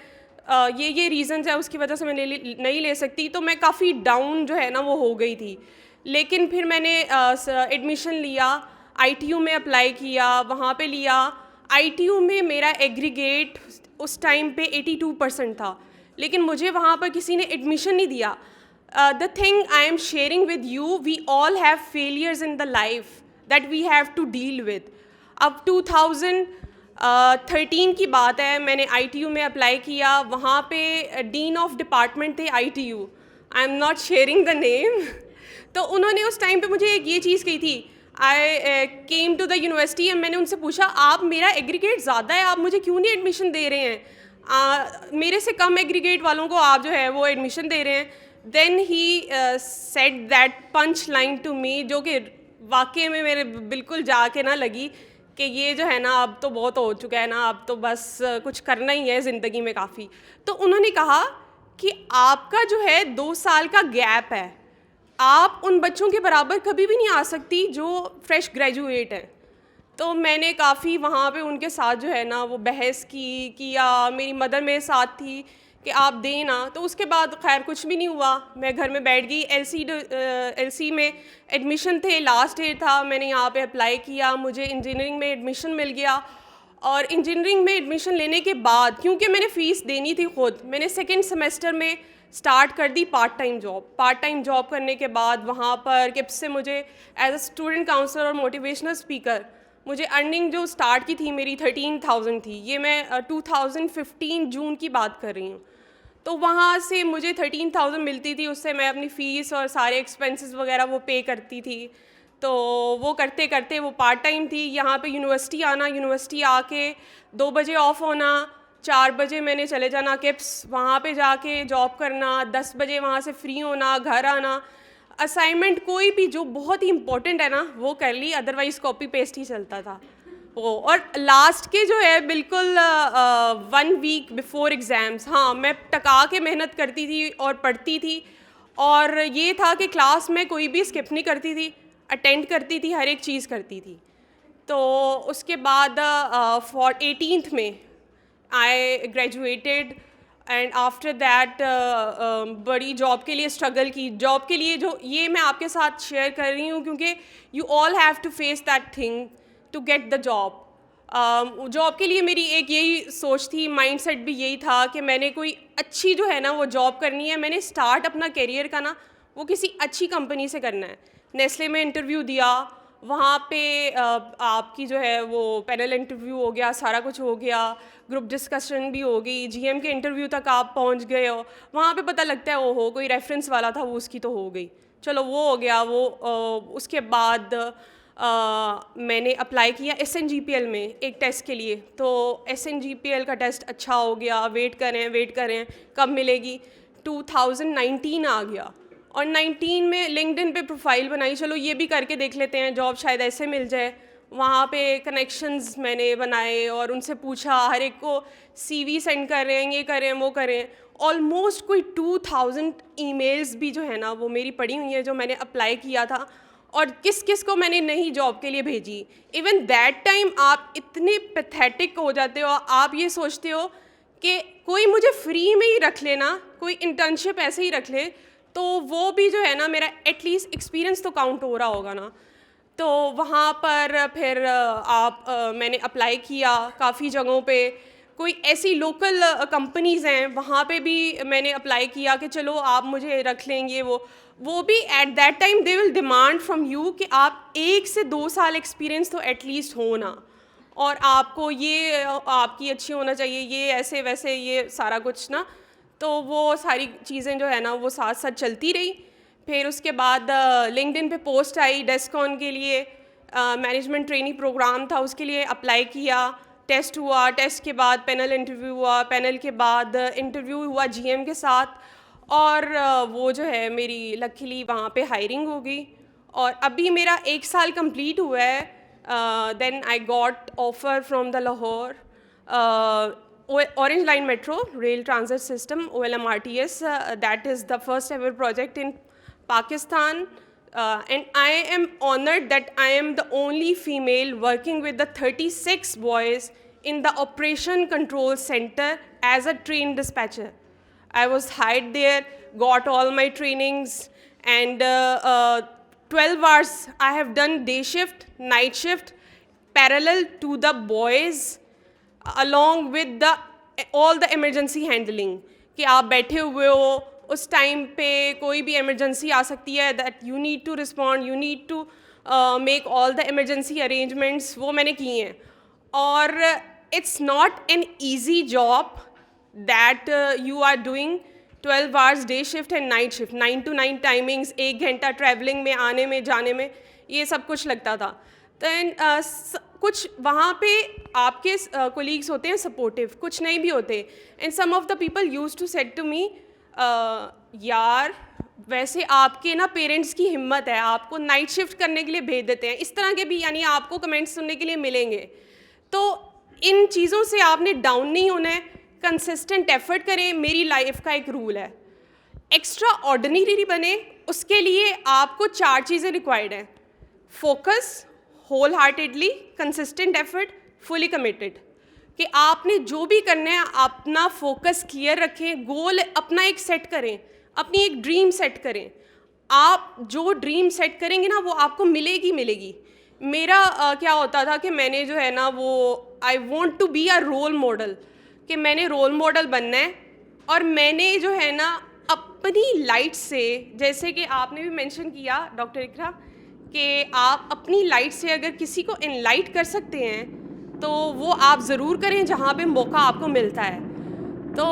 ये रीज़न्स है उसकी वजह से मैं नहीं ले सकती. तो मैं काफ़ी डाउन जो है ना वो हो गई थी. लेकिन फिर मैंने एडमिशन लिया, ITU में अप्लाई किया, वहाँ पे लिया. ITU में मेरा एग्रीगेट उस टाइम पे 82% था, लेकिन मुझे वहाँ पर किसी ने एडमिशन नहीं दिया. The thing I am sharing with you, we all have failures in the life that we have to deal with. अब 2013 की बात है, मैंने ITU में अप्लाई किया. वहाँ पे डीन ऑफ डिपार्टमेंट थे ITU, I am not sharing the name. तो उन्होंने उस टाइम पे मुझे एक ये चीज़ कही थी. I came to the university एंड मैंने उनसे पूछा, आप मेरा एग्रीगेट ज़्यादा है, आप मुझे क्यों नहीं एडमिशन दे रहे हैं? मेरे से कम एग्रीगेट वालों को आप जो है वो एडमिशन दे रहे हैं. Then he said that punch line to me, जो कि वाकई में मेरे बिल्कुल जाके ना लगी कि ये जो है ना अब तो बहुत हो चुका है ना, अब तो बस कुछ करना ही है ज़िंदगी में काफ़ी. तो उन्होंने कहा कि आपका जो है 2 साल का गैप है, आप उन बच्चों के बराबर कभी भी नहीं आ सकती जो फ्रेश ग्रेजुएट हैं. तो मैंने काफ़ी वहाँ पे उनके साथ जो है ना वो बहस किया. मेरी मदर मेरे साथ थी कि आप दें ना. तो उसके बाद खैर कुछ भी नहीं हुआ, मैं घर में बैठ गई. LC में एडमिशन थे, लास्ट ईयर था, मैंने यहाँ पे अप्लाई किया, मुझे इंजीनियरिंग में एडमिशन मिल गया. और इंजीनियरिंग में एडमिशन लेने के बाद क्योंकि मैंने फ़ीस देनी थी खुद, मैंने 2nd सेमेस्टर में स्टार्ट कर दी पार्ट टाइम जॉब करने के बाद वहाँ पर किप्स से मुझे एज अ स्टूडेंट काउंसलर और मोटिवेशनल स्पीकर मुझे अर्निंग जो स्टार्ट की थी मेरी 13,000 थी. ये मैं 2015 जून की बात कर रही हूँ. तो वहाँ से मुझे 13,000 मिलती थी, उससे मैं अपनी फ़ीस और सारे एक्सपेंसेस वगैरह वो पे करती थी. तो वो करते करते वो पार्ट टाइम थी. यहाँ पे यूनिवर्सिटी आना, यूनिवर्सिटी आके 2 बजे ऑफ होना, 4 बजे मैंने चले जाना किप्स, वहाँ पे जाके जॉब करना, 10 बजे वहाँ से फ्री होना, घर आना, असाइनमेंट कोई भी जो बहुत ही इम्पोर्टेंट है ना वो कर ली, अदरवाइज़ कॉपी पेस्ट ही चलता था. वो और लास्ट के जो है बिल्कुल 1 वीक बिफोर एग्ज़ाम्स, हाँ मैं टका के मेहनत करती थी और पढ़ती थी, और ये था कि क्लास में कोई भी स्किप नहीं करती थी, अटेंड करती थी, हर एक चीज़ करती थी। तो उसके बाद 18th में I graduated, and after that बड़ी जॉब के लिए स्ट्रगल की। जॉब के लिए जो ये मैं आपके साथ शेयर कर रही हूँ क्योंकि you all have to face that thing to get the job. Job के लिए मेरी एक यही सोच थी, माइंडसेट भी यही था कि मैंने कोई अच्छी जो है ना वो जॉब करनी है। मैंने स्टार्ट अपना करियर का ना वो किसी अच्छी कंपनी से करना है। नेस्ले में इंटरव्यू दिया, वहाँ पे आपकी जो है वो पैनल इंटरव्यू हो गया, सारा कुछ हो गया, ग्रुप डिस्कशन भी हो गई, जीएम के इंटरव्यू तक आप पहुँच गए हो। वहाँ पे पता लगता है ओहो कोई रेफरेंस वाला था वो उसकी तो हो गई, चलो वो हो गया वो। उसके बाद मैंने अप्लाई किया SNGPL में एक टेस्ट के लिए, तो SNGPL का टेस्ट अच्छा हो गया, वेट करें कब मिलेगी। 2019 आ गया और 19 में लिंक्डइन पे प्रोफाइल बनाई, चलो ये भी करके देख लेते हैं, जॉब शायद ऐसे मिल जाए। वहाँ पे कनेक्शंस मैंने बनाए और उनसे पूछा, हर एक को CV सेंड कर रहे हैं, ये करें वो करें। ऑलमोस्ट कोई 2000 ईमेल्स भी जो है ना वो मेरी पड़ी हुई है जो मैंने अप्लाई किया था, और किस किस को मैंने नहीं जॉब के लिए भेजी। इवन दैट टाइम आप इतने पैथेटिक हो जाते हो, आप ये सोचते हो कि कोई मुझे फ्री में ही रख लेना, कोई इंटर्नशिप ऐसे ही रख ले तो वो भी जो है ना मेरा एटलीस्ट एक्सपीरियंस तो काउंट हो रहा होगा ना। तो वहाँ पर फिर मैंने अप्लाई किया काफ़ी जगहों पे, कोई ऐसी लोकल कंपनीज़ हैं वहाँ पे भी मैंने अप्लाई किया कि चलो आप मुझे रख लेंगे। वो भी at that time they will demand from you कि आप 1 से 2 साल एक्सपीरियंस तो एटलीस्ट हो ना, और आपको ये आपकी अच्छी होना चाहिए, ये ऐसे वैसे ये सारा कुछ ना। तो वो सारी चीज़ें जो है ना वो साथ साथ चलती रही। फिर उसके बाद लिंक्डइन पे पोस्ट आई डेस्कॉन के लिए, मैनेजमेंट ट्रेनिंग प्रोग्राम था, उसके लिए अप्लाई किया। टेस्ट हुआ, टेस्ट के बाद पैनल इंटरव्यू हुआ, पैनल के बाद इंटरव्यू हुआ GM के साथ, और वो जो है मेरी लकीली वहाँ पे हायरिंग हो गई। और अभी मेरा 1 साल कंप्लीट हुआ है। Then I got offer from the Lahore Orange Line Metro Rail Transit System, OLMRTS. That is the first ever project in Pakistan, and I am honored that I am the only female working with the 36 boys in the Operation Control Center as a trained dispatcher. I was hired there, got all my trainings, and 12 hours I have done day shift, night shift, parallel to the boys, along with all the emergency handling, कि आप बैठे हुए हो उस time पे कोई भी emergency आ सकती है, that you need to respond, you need to make all the emergency arrangements, वो मैंने किए हैं। और it's not an easy job that you are doing 12 hours day shift and night shift, 9 to 9 timings, 1 घंटा travelling में, आने में, जाने में, ये सब कुछ लगता था। दैन कुछ वहाँ पे आपके कोलीग्स होते हैं सपोर्टिव, कुछ नहीं भी होते। And some of the people use to said to me, यार वैसे आपके ना पेरेंट्स की हिम्मत है, आपको नाइट शिफ्ट करने के लिए भेज देते हैं, इस तरह के भी यानी आपको कमेंट्स सुनने के लिए मिलेंगे। तो इन चीज़ों से आपने डाउन नहीं होना है, कंसिस्टेंट एफर्ट करें। मेरी लाइफ का एक रूल है, एक्स्ट्रा ऑर्डिनरी बने उसके लिए आपको 4 चीज़ें रिक्वायर्ड हैं: focus, wholeheartedly, consistent effort, fully committed. कि आपने जो भी करना है अपना फोकस क्लियर रखें, गोल अपना एक सेट करें, अपनी एक ड्रीम सेट करें। आप जो ड्रीम सेट करेंगे ना वो आपको मिलेगी। मेरा क्या होता था कि मैंने जो है ना वो I want to be a role model, कि मैंने रोल मॉडल बनना है। और मैंने जो है ना अपनी लाइट से, जैसे कि आपने भी मेंशन किया डॉक्टर इकरा, कि आप अपनी लाइट से अगर किसी को एनलाइट कर सकते हैं तो वो आप ज़रूर करें जहाँ पे मौका आपको मिलता है। तो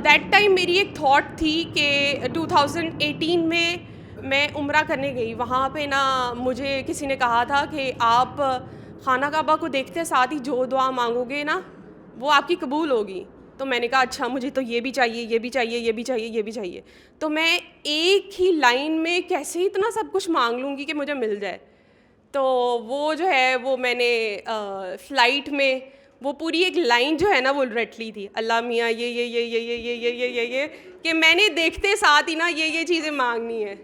दैट टाइम मेरी एक थॉट थी कि 2018 में मैं उम्रा करने गई। वहाँ पे ना मुझे किसी ने कहा था कि आप खाना काबा को देखते साथ ही जो दुआ मांगोगे ना वो आपकी कबूल होगी। तो मैंने कहा अच्छा मुझे तो ये भी चाहिए, ये भी चाहिए, ये भी चाहिए, ये भी चाहिए। तो मैं एक ही लाइन में कैसे इतना सब कुछ मांग लूँगी कि मुझे मिल जाए। तो वो जो है वो मैंने फ़्लाइट में वो पूरी एक लाइन जो है ना वो रट ली थी, अल्लाह मियाँ ये कि मैंने देखते साथ ही ना ये चीज़ें मांगनी है।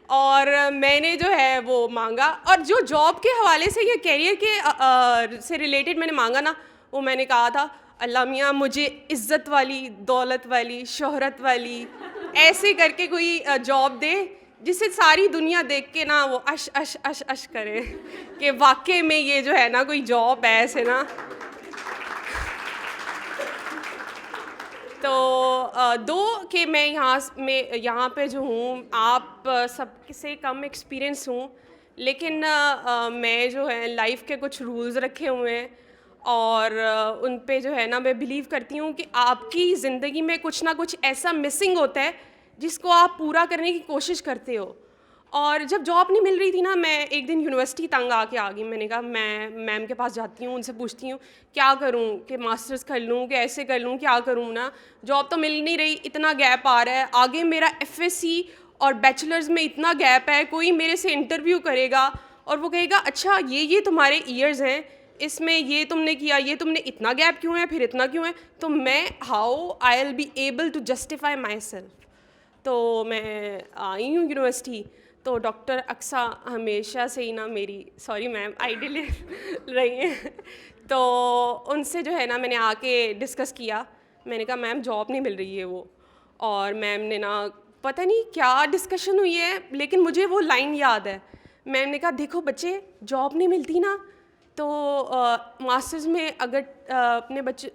और मैंने जो है वो मांगा, और जो जॉब के हवाले से या कैरियर के से रिलेटेड मैंने मांगा ना, वो मैंने कहा था अल्लाह मियाँ मुझे इज़्ज़त वाली, दौलत वाली, शोहरत वाली ऐसे करके कोई जॉब दे जिससे सारी दुनिया देख के ना वो अश अश अश अश करे कि वाकई में ये जो है ना कोई जॉब है ऐसे ना। तो दो कि मैं यहाँ पे जो हूँ आप सबसे कम एक्सपीरियंस हूँ, लेकिन मैं जो है लाइफ के कुछ रूल्स रखे हुए हैं और उन पे जो है ना मैं बिलीव करती हूँ कि आपकी ज़िंदगी में कुछ ना कुछ ऐसा मिसिंग होता है जिसको आप पूरा करने की कोशिश करते हो। और जब जॉब नहीं मिल रही थी ना, मैं एक दिन यूनिवर्सिटी तंग आके आ गई। मैंने कहा मैं मैम के पास जाती हूँ, उनसे पूछती हूँ क्या करूँ, कि मास्टर्स कर लूँ कि ऐसे कर लूँ, क्या करूँ ना, जॉब तो मिल नहीं रही, इतना गैप आ रहा है, आगे मेरा एफएससी और बैचलर्स में इतना गैप है, कोई मेरे से इंटरव्यू करेगा और वो कहेगा अच्छा ये तुम्हारे ईयर्स हैं, इसमें ये तुमने किया, ये तुमने इतना गैप क्यों है, फिर इतना क्यों है, तो मैं how I will be able to justify myself. तो मैं आई हूँ यूनिवर्सिटी, तो डॉक्टर अक्सा हमेशा से ही ना मेरी सॉरी मैम आइडियल रही हैं, तो उनसे जो है ना मैंने आके डिस्कस किया। मैंने कहा मैम जॉब नहीं मिल रही है वो, और मैम ने ना पता नहीं क्या डिस्कशन हुई है, लेकिन मुझे वो लाइन याद है। मैम ने कहा देखो बच्चे, जॉब नहीं मिलती ना तो मास्टर्स में अगर अपने बच्चे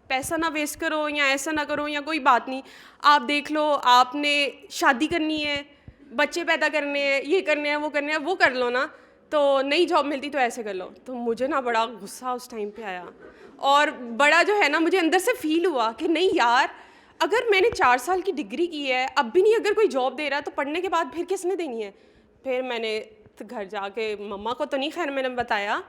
पैसा ना वेस्ट करो या ऐसा ना करो या कोई बात नहीं, आप देख लो आपने शादी करनी है, बच्चे पैदा करने हैं, ये करने हैं, वो करने हैं, वो कर लो ना, तो नई जॉब मिलती तो ऐसे कर लो। तो मुझे ना बड़ा गुस्सा उस टाइम पे आया और बड़ा जो है ना मुझे अंदर से फील हुआ कि नहीं यार, अगर मैंने 4 साल की डिग्री की है, अब भी नहीं अगर कोई जॉब दे रहा है तो पढ़ने के बाद फिर किसने देनी है। फिर मैंने घर जाके मम्मा को तो नहीं खैर मैंने बताया,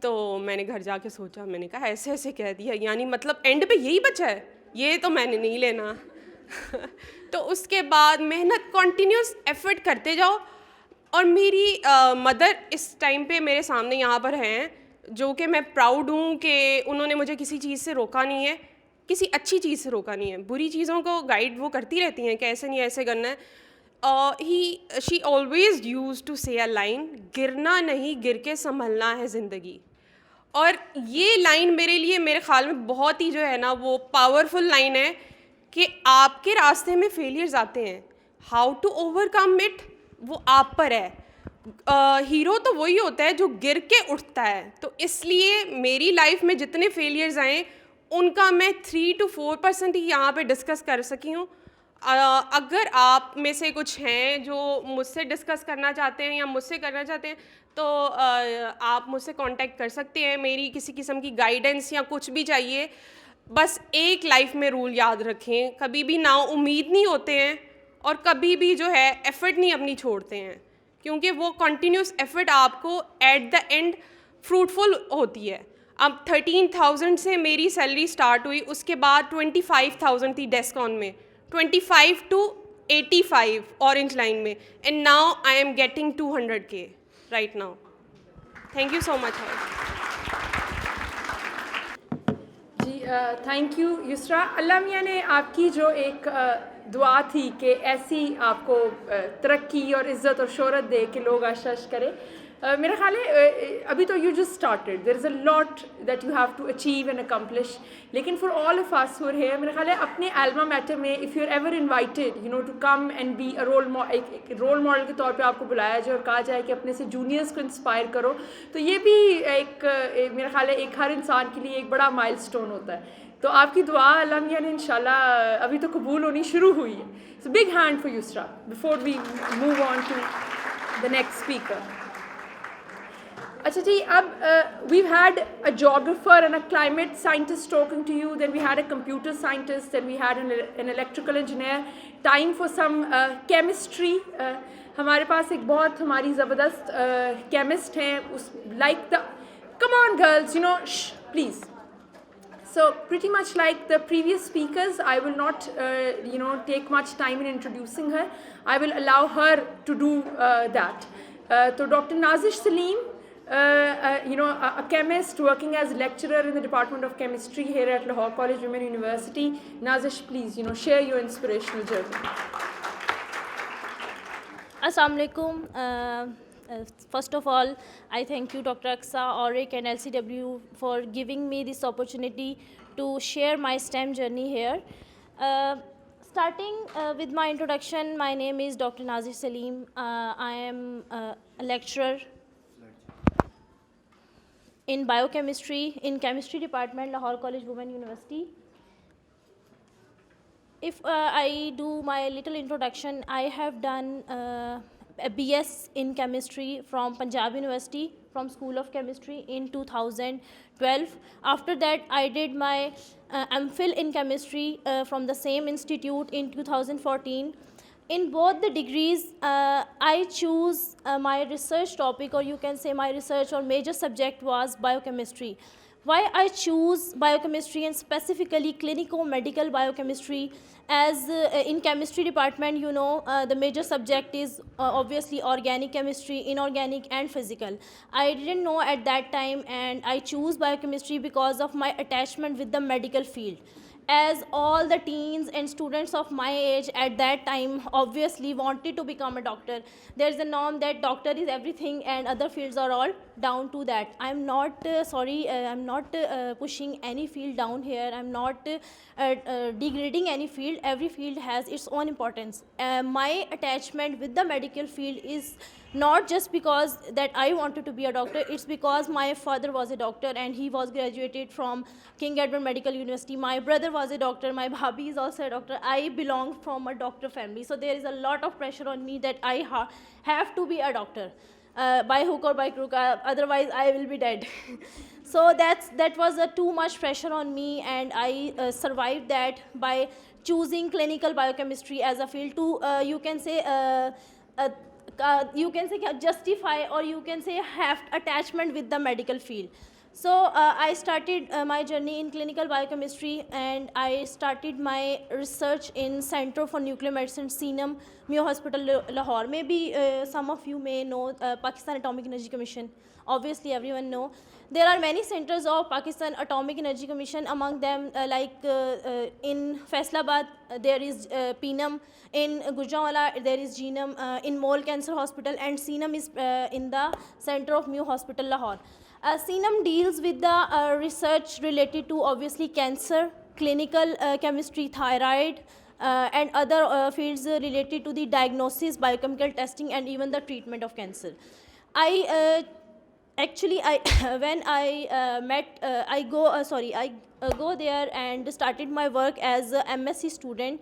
तो मैंने घर जाके सोचा, मैंने कहा ऐसे ऐसे कह दिया, यानी मतलब एंड पे यही बचा है, ये तो मैंने नहीं लेना। तो उसके बाद मेहनत कंटिन्यूस एफर्ट करते जाओ। और मेरी मदर इस टाइम पे मेरे सामने यहाँ पर हैं, जो कि मैं प्राउड हूँ कि उन्होंने मुझे किसी चीज़ से रोका नहीं है, किसी अच्छी चीज़ से रोका नहीं है, बुरी चीज़ों को गाइड वो करती रहती हैं कि ऐसे नहीं ऐसे करना है। शी ऑलवेज यूज टू से अ लाइन, गिरना नहीं गिर के संभलना है ज़िंदगी। और ये लाइन मेरे लिए मेरे ख्याल में बहुत ही जो है ना वो पावरफुल लाइन है कि आपके रास्ते में फेलियर्स आते हैं, हाउ टू ओवरकम इट वो आप पर है। हीरो तो वही होता है जो गिर के उठता है। तो इसलिए मेरी लाइफ में जितने फेलियर्स आए उनका मैं 3 to 4% ही यहाँ पे डिस्कस कर सकी हूँ। अगर आप में से कुछ हैं जो मुझसे डिस्कस करना चाहते हैं या मुझसे करना चाहते हैं तो आप मुझसे कांटेक्ट कर सकते हैं। मेरी किसी किस्म की गाइडेंस या कुछ भी चाहिए, बस एक लाइफ में रूल याद रखें, कभी भी ना उम्मीद नहीं होते हैं और कभी भी जो है एफ़र्ट नहीं अपनी छोड़ते हैं, क्योंकि वो कंटिन्यूस एफ़र्ट आपको एट द एंड फ्रूटफुल होती है। अब 13,000 से मेरी सैलरी स्टार्ट हुई, उसके बाद 25,000 थी डेस्कॉन में, 25 to 85 ऑरेंज लाइन में, and now I am getting 200K right now. Thank you so much. Ji thank you Yusra. अल्लाह मियाँ ने आपकी जो एक दुआ थी कि ऐसी आपको तरक्की और इज़्ज़त और शोहरत दे कि लोग अश करें, मेरा ख्याल है अभी तो you just started, there is a lot that you have to achieve and accomplish, लेकिन for all of us who are here मेरा ख्याल है अपने एल्मा मैटर में if you are ever invited you know to come and be a एक role model के तौर पे आपको बुलाया जाए और कहा जाए कि अपने से जूनियर्स को इंस्पायर करो, तो ये भी एक मेरा ख्याल है एक हर इंसान के लिए एक बड़ा माइलस्टोन होता है। तो आपकी दुआ अल्लाह मियाँ ने इंशाल्लाह अभी तो कबूल होनी शुरू हुई है। So big hand for Yusra before we move on to the next speaker. अच्छा जी, अब we've had a geographer and a climate scientist talking to you, then we had a computer scientist, then we had an electrical engineer, time for some chemistry. हमारे पास एक बहुत हमारी ज़बरदस्त chemist हैं, उस like the come on girls, you know, shh, please. So pretty much like the previous speakers, I will not take much time in introducing her. I will allow her to do that. So Dr. Nazish Salim, a chemist working as lecturer in the Department of Chemistry here at Lahore College Women University. Nazish, please, share your inspirational journey. Assalamu alaikum. First of all, I thank you, Dr. Aksa, Auric, and LCWU for giving me this opportunity to share my STEM journey here. Starting with my introduction, my name is Dr. Nazish Salim. I am a lecturer in biochemistry in chemistry department, Lahore College Women University. If I do my little introduction, I have done a BS in chemistry from Punjab University, from School of Chemistry in 2012. After that, I did my MPhil in chemistry from the same institute in 2014. In both the degrees, I choose my research topic, or you can say my research or major subject was biochemistry. Why I choose biochemistry, and specifically clinico-medical biochemistry, as in chemistry department, the major subject is obviously organic chemistry, inorganic and physical. I didn't know at that time, and I choose biochemistry because of my attachment with the medical field. As all the teens and students of my age at that time obviously wanted to become a doctor. There's a norm that doctor is everything and other fields are all down to that. I'm not I'm not pushing any field down here. I'm not degrading any field. Every field has its own importance. My attachment with the medical field is not just because that I wanted to be a doctor, it's because my father was a doctor and he was graduated from King Edward Medical University. My brother was a doctor, my bhabhi is also a doctor. I belong from a doctor family, so there is a lot of pressure on me that I have to be a doctor, by hook or by crook, otherwise I will be dead. So that was too much pressure on me, and I survived that by choosing clinical biochemistry as a field to, you can say justify, or you can say have attachment with the medical field. So I started my journey in clinical biochemistry, and I started my research in Center for Nuclear Medicine, CNM, Mayo Hospital, Lahore. Maybe some of you may know Pakistan Atomic Energy Commission. Obviously everyone know. There are many centers of Pakistan Atomic Energy Commission. Among them, in Faisalabad, there is PNM. In Gujranwala, there is GNM. In Mole Cancer Hospital, and CNM is in the center of Mayo Hospital, Lahore. CNM deals with the research related to obviously cancer, clinical chemistry, thyroid, and other fields related to the diagnosis, biochemical testing, and even the treatment of cancer. When I go there and started my work as a MSc student.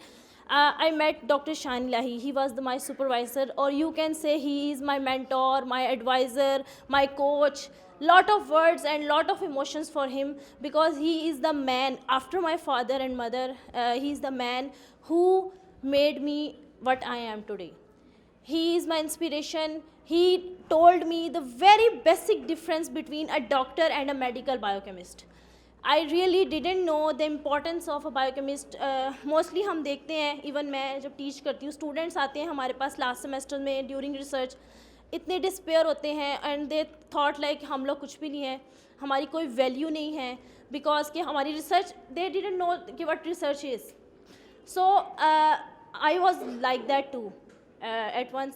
I met Dr. Shan Lahi. He was my supervisor, or you can say he is my mentor, my advisor, my coach. Lot of words and lot of emotions for him, because he is the man, after my father and mother, he is the man who made me what I am today. He is my inspiration. He told me the very basic difference between a doctor and a medical biochemist. I really didn't know the importance of a biochemist. Mostly हम देखते हैं, even मैं जब teach करती हूँ, students आते हैं हमारे पास last semester में during research, इतने despair होते हैं, and they thought like हम लोग कुछ भी नहीं है, हमारी कोई value नहीं है, because कि हमारी research, they didn't know कि what research is. So I was like that too. At once,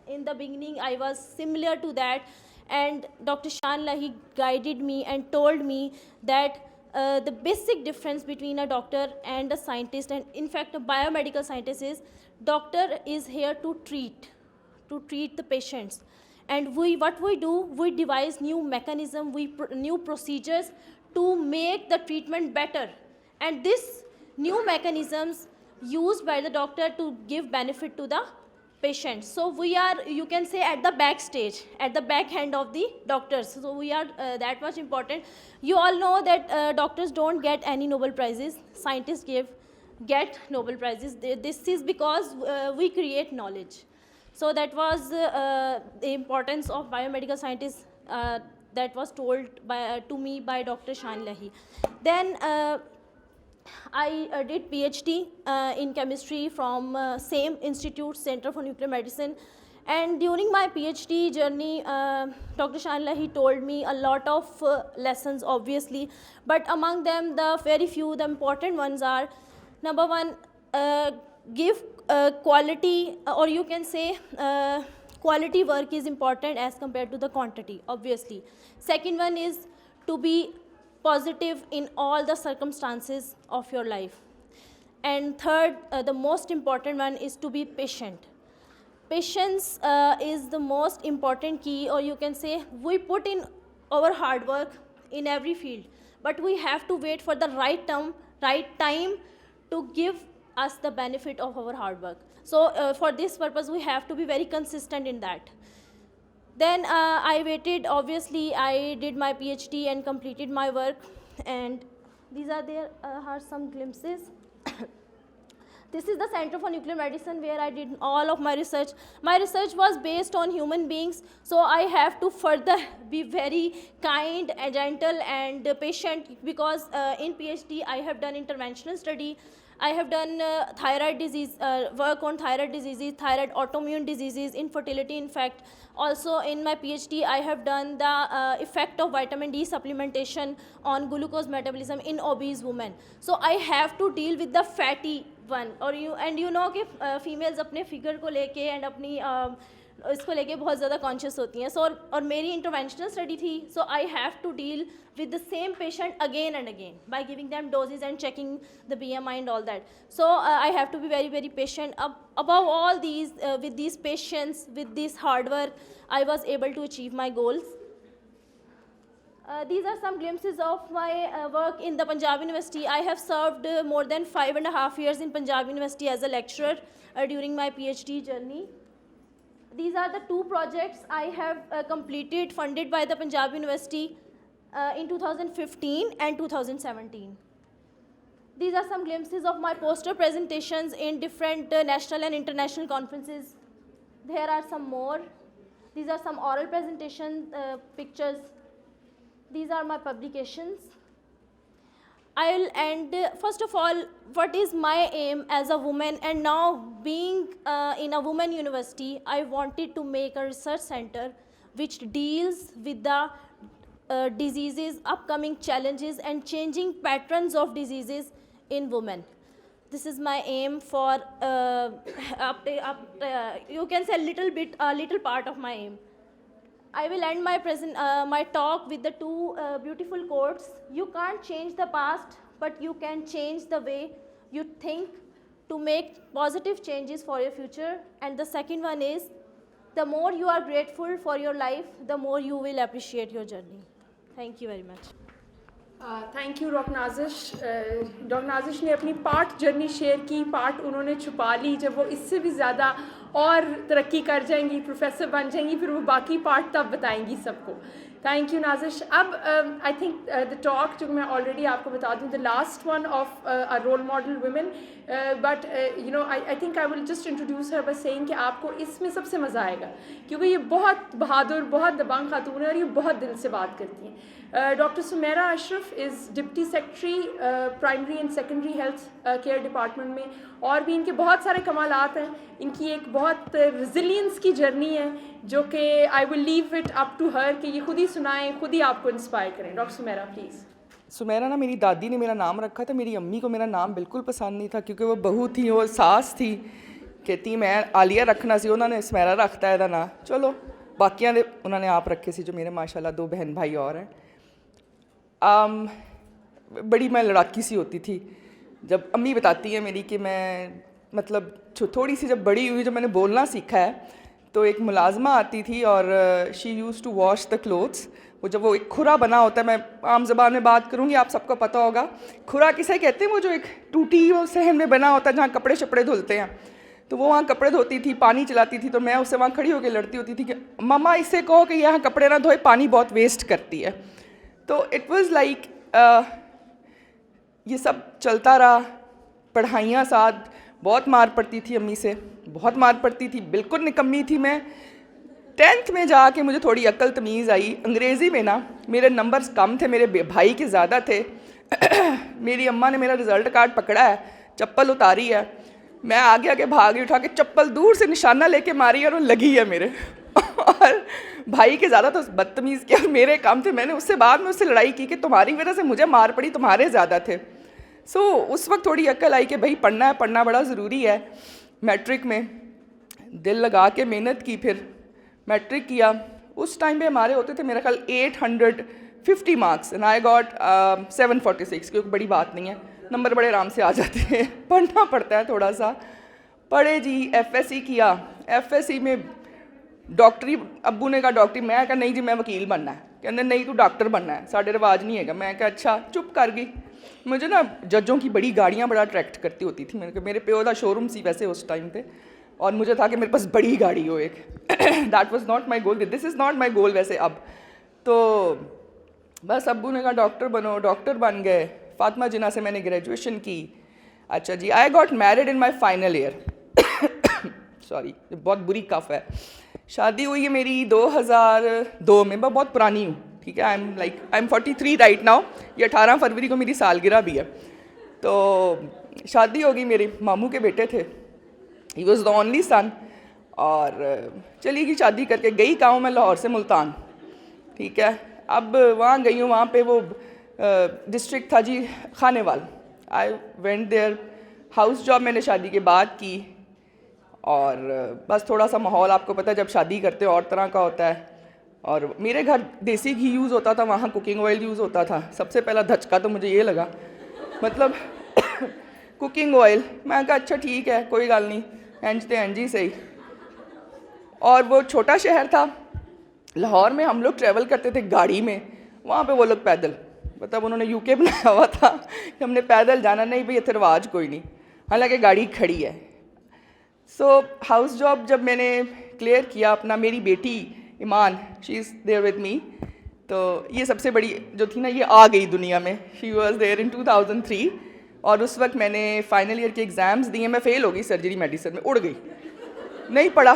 in the beginning, I was similar to that. And Dr. Shan Lahi guided me and told me that the basic difference between a doctor and a scientist, and in fact a biomedical scientist, is doctor is here to treat the patients. And what we do, we devise new mechanism, new procedures to make the treatment better. And this new mechanisms used by the doctor to give benefit to the patient. So we are, you can say, at the backstage, at the back end of the doctors. So we are that much important. You all know that doctors don't get any Nobel Prizes. Scientists get Nobel Prizes. This is because we create knowledge. So that was the importance of biomedical scientists that was told to me by Dr. Shan Lahi. Then I did PhD in chemistry from same institute, Center for Nuclear Medicine. And during my PhD journey, Dr. Shanla, he told me a lot of lessons, obviously, but among them, the very few, the important ones are, number one, give quality, or you can say quality work is important as compared to the quantity, obviously. Second one is to be positive in all the circumstances of your life. And third, the most important one is to be patient. Patience is the most important key, or you can say we put in our hard work in every field, but we have to wait for the right time to give us the benefit of our hard work. So for this purpose, we have to be very consistent in that. Then I waited, obviously, I did my PhD and completed my work, and these are some glimpses. This is the Center for Nuclear Medicine where I did all of my research. My research was based on human beings, so I have to further be very kind and gentle and patient, because in PhD I have done interventional study. I have done thyroid disease, work on thyroid diseases, thyroid autoimmune diseases, infertility, in fact. Also in my PhD, I have done the effect of vitamin D supplementation on glucose metabolism in obese women. So I have to deal with the fatty one. और you know कि females अपने figure को लेके and अपनी इसको लेके बहुत ज़्यादा conscious होती हैं. So और मेरी interventional study थी, so I have to deal with the same patient again and again by giving them doses and checking the BMI and all that. So I have to be very, very patient. Above all these, with these patients, with this hard work, I was able to achieve my goals. These are some glimpses of my work in the Punjab University. I have served more than 5.5 years in Punjab University as a lecturer during my PhD journey. These are the two projects I have completed, funded by the Punjab University in 2015 and 2017. These are some glimpses of my poster presentations in different national and international conferences. There are some more. These are some oral presentation pictures. These are my publications. I'll end, first of all, what is my aim as a woman, and now being in a women university, I wanted to make a research center which deals with the diseases, upcoming challenges, and changing patterns of diseases in women. This is my aim for, you can say a little part of my aim. I will end my talk with the two beautiful quotes. You can't change the past, but you can change the way you think to make positive changes for your future. And the second one is, the more you are grateful for your life, the more you will appreciate your journey. Thank you very much. Thank you doctor Nazish. Doctor Nazish ने अपनी part journey share की, part उन्होंने छुपा ली. जब वो इससे भी ज़्यादा और तरक्की कर जाएंगी, प्रोफेसर बन जाएंगी, फिर वो बाकी पार्ट तब बताएंगी सबको. Thank you Nazish. अब आई थिंक द टॉक जो मैं ऑलरेडी आपको बता दूँ, the last one of a role model women, but you know I think I will just introduce her by saying कि आपको इसमें सबसे मज़ा आएगा, क्योंकि ये बहुत बहादुर, बहुत दबंग खातून है और ये बहुत दिल से बात करती हैं. Dr. Sumaira Ashraf is Deputy Secretary Primary and Secondary Health Care Department में, और भी इनके बहुत सारे कमालात हैं. इनकी एक बहुत resilience की जर्नी है जो कि I will leave it up to her कि ये खुद ही सुनाएं, खुद ही आपको इंस्पायर करें. Doctor Sumera please. सुमेरा ना मेरी दादी ने मेरा नाम रखा था. मेरी अम्मी को मेरा नाम बिल्कुल पसंद नहीं था, क्योंकि वो बहू थी, वो सास थी, कहती मैं आलिया रखना सी, उन्होंने सुमेरा रखता है ना. चलो बाकियां दे उन्होंने आप रखे सी, जो मेरे माशाल्लाह दो बहन भाई और हैं. बड़ी मैं लड़ाकी सी होती थी. जब अम्मी बताती है मेरी कि मैं मतलब थोड़ी सी जब बड़ी हुई, जब मैंने बोलना सीखा है, तो एक मुलाजमा आती थी और she use to wash the clothes. वो जब वो एक खुरा बना होता है, मैं आम ज़बान में बात करूँगी, आप सबको पता होगा खुरा किसे कहते हैं, वो जो एक टूटी वो सहन में बना होता है जहाँ कपड़े शपड़े धुलते हैं. तो वो वहाँ कपड़े धोती थी, पानी चलाती थी, तो मैं उससे वहाँ खड़ी होकर लड़ती होती थी कि मम्मा इससे कहो कि यहाँ कपड़े ना धोए, पानी बहुत वेस्ट करती है. तो इट वाज लाइक ये सब चलता रहा. पढ़ाइयाँ साथ, बहुत मार पड़ती थी अम्मी से, बहुत मार पड़ती थी, बिल्कुल निकम्मी थी मैं. 10th में जाके मुझे थोड़ी अक्ल तमीज़ आई. अंग्रेज़ी में ना मेरे नंबर्स कम थे, मेरे भाई के ज़्यादा थे. मेरी अम्मा ने मेरा रिज़ल्ट कार्ड पकड़ा है, चप्पल उतारी है, मैं आगे आगे भागी, उठा के चप्पल दूर से निशाना लेके मारी और वो लगी है मेरे और भाई के ज़्यादा तो बदतमीज़ किया, मेरे काम थे। मैंने उससे बाद में उससे लड़ाई की कि तुम्हारी वजह से मुझे मार पड़ी, तुम्हारे ज़्यादा थे। उस वक्त थोड़ी अक्ल आई कि भाई पढ़ना है, पढ़ना बड़ा ज़रूरी है। मैट्रिक में दिल लगा के मेहनत की, फिर मैट्रिक किया। उस टाइम पे हमारे होते थे मेरा ख्याल 850 मार्क्स एंड आई गॉट 746, क्योंकि बड़ी बात नहीं है, नंबर बड़े आराम से आ जाते हैं। पढ़ना पड़ता है थोड़ा सा। पढ़े जी, FSC किया। FSC में डॉक्टरी, अब्बू ने कहा डॉक्टरी, मैं कहा नहीं जी मैं वकील बनना है। कहते नहीं तू डॉक्टर बनना है, साढ़े रिवाज नहीं है। मैं कहा अच्छा, चुप कर गई। मुझे ना जजों की बड़ी गाड़ियाँ बड़ा अट्रैक्ट करती होती थी। मेरे प्यो का शोरूम सी वैसे उस टाइम पे, और मुझे था कि मेरे पास बड़ी गाड़ी हो एक। That was not my goal, this is not my goal वैसे अब तो। बस अब्बू ने कहा डॉक्टर बनो, डॉक्टर बन गए। फातिमा जिन्ना से मैंने ग्रेजुएशन की। अच्छा जी, I got married in my final year. Sorry, बहुत बुरी कफ है। शादी हुई है मेरी 2002 में, मैं बहुत पुरानी हूँ, ठीक है। I am 43 right now. ये 18 फरवरी को मेरी सालगिरह भी है। तो शादी हो गई, मेरे मामू के बेटे थे, he was the only son. और चली गई शादी करके, गई गाँव में लाहौर से मुल्तान, ठीक है। अब वहाँ गई हूँ, वहाँ पे वो डिस्ट्रिक्ट था जी Khanewal. I went there, house job मैंने शादी के बाद की। और बस थोड़ा सा माहौल, आपको पता है जब शादी करते हो और तरह का होता है। और मेरे घर देसी घी यूज़ होता था, वहाँ कुकिंग ऑयल यूज़ होता था। सबसे पहला धचका तो मुझे ये लगा, मतलब कुकिंग ऑयल। मैं कहा अच्छा ठीक है, कोई गल नहीं, एंज ही सही। और वो छोटा शहर था लाहौर में, हम लोग ट्रैवल करते थे गाड़ी में, वहाँ पे वो लोग पैदल, मतलब उन्होंने यूके बनाया हुआ था कि हमने पैदल जाना, नहीं भाई इतने रिवाज कोई नहीं, हालांकि गाड़ी खड़ी है। हाउस जॉब जब मैंने क्लियर किया अपना, मेरी बेटी Iman, she is there with me, तो ये सबसे बड़ी जो थी ना, ये आ गई दुनिया में। She was there in 2003। और उस वक्त मैंने फाइनल ईयर के एग्ज़ाम्स दिए, मैं फ़ेल हो गई सर्जरी मेडिसिन में, उड़ गई, नहीं पढ़ा।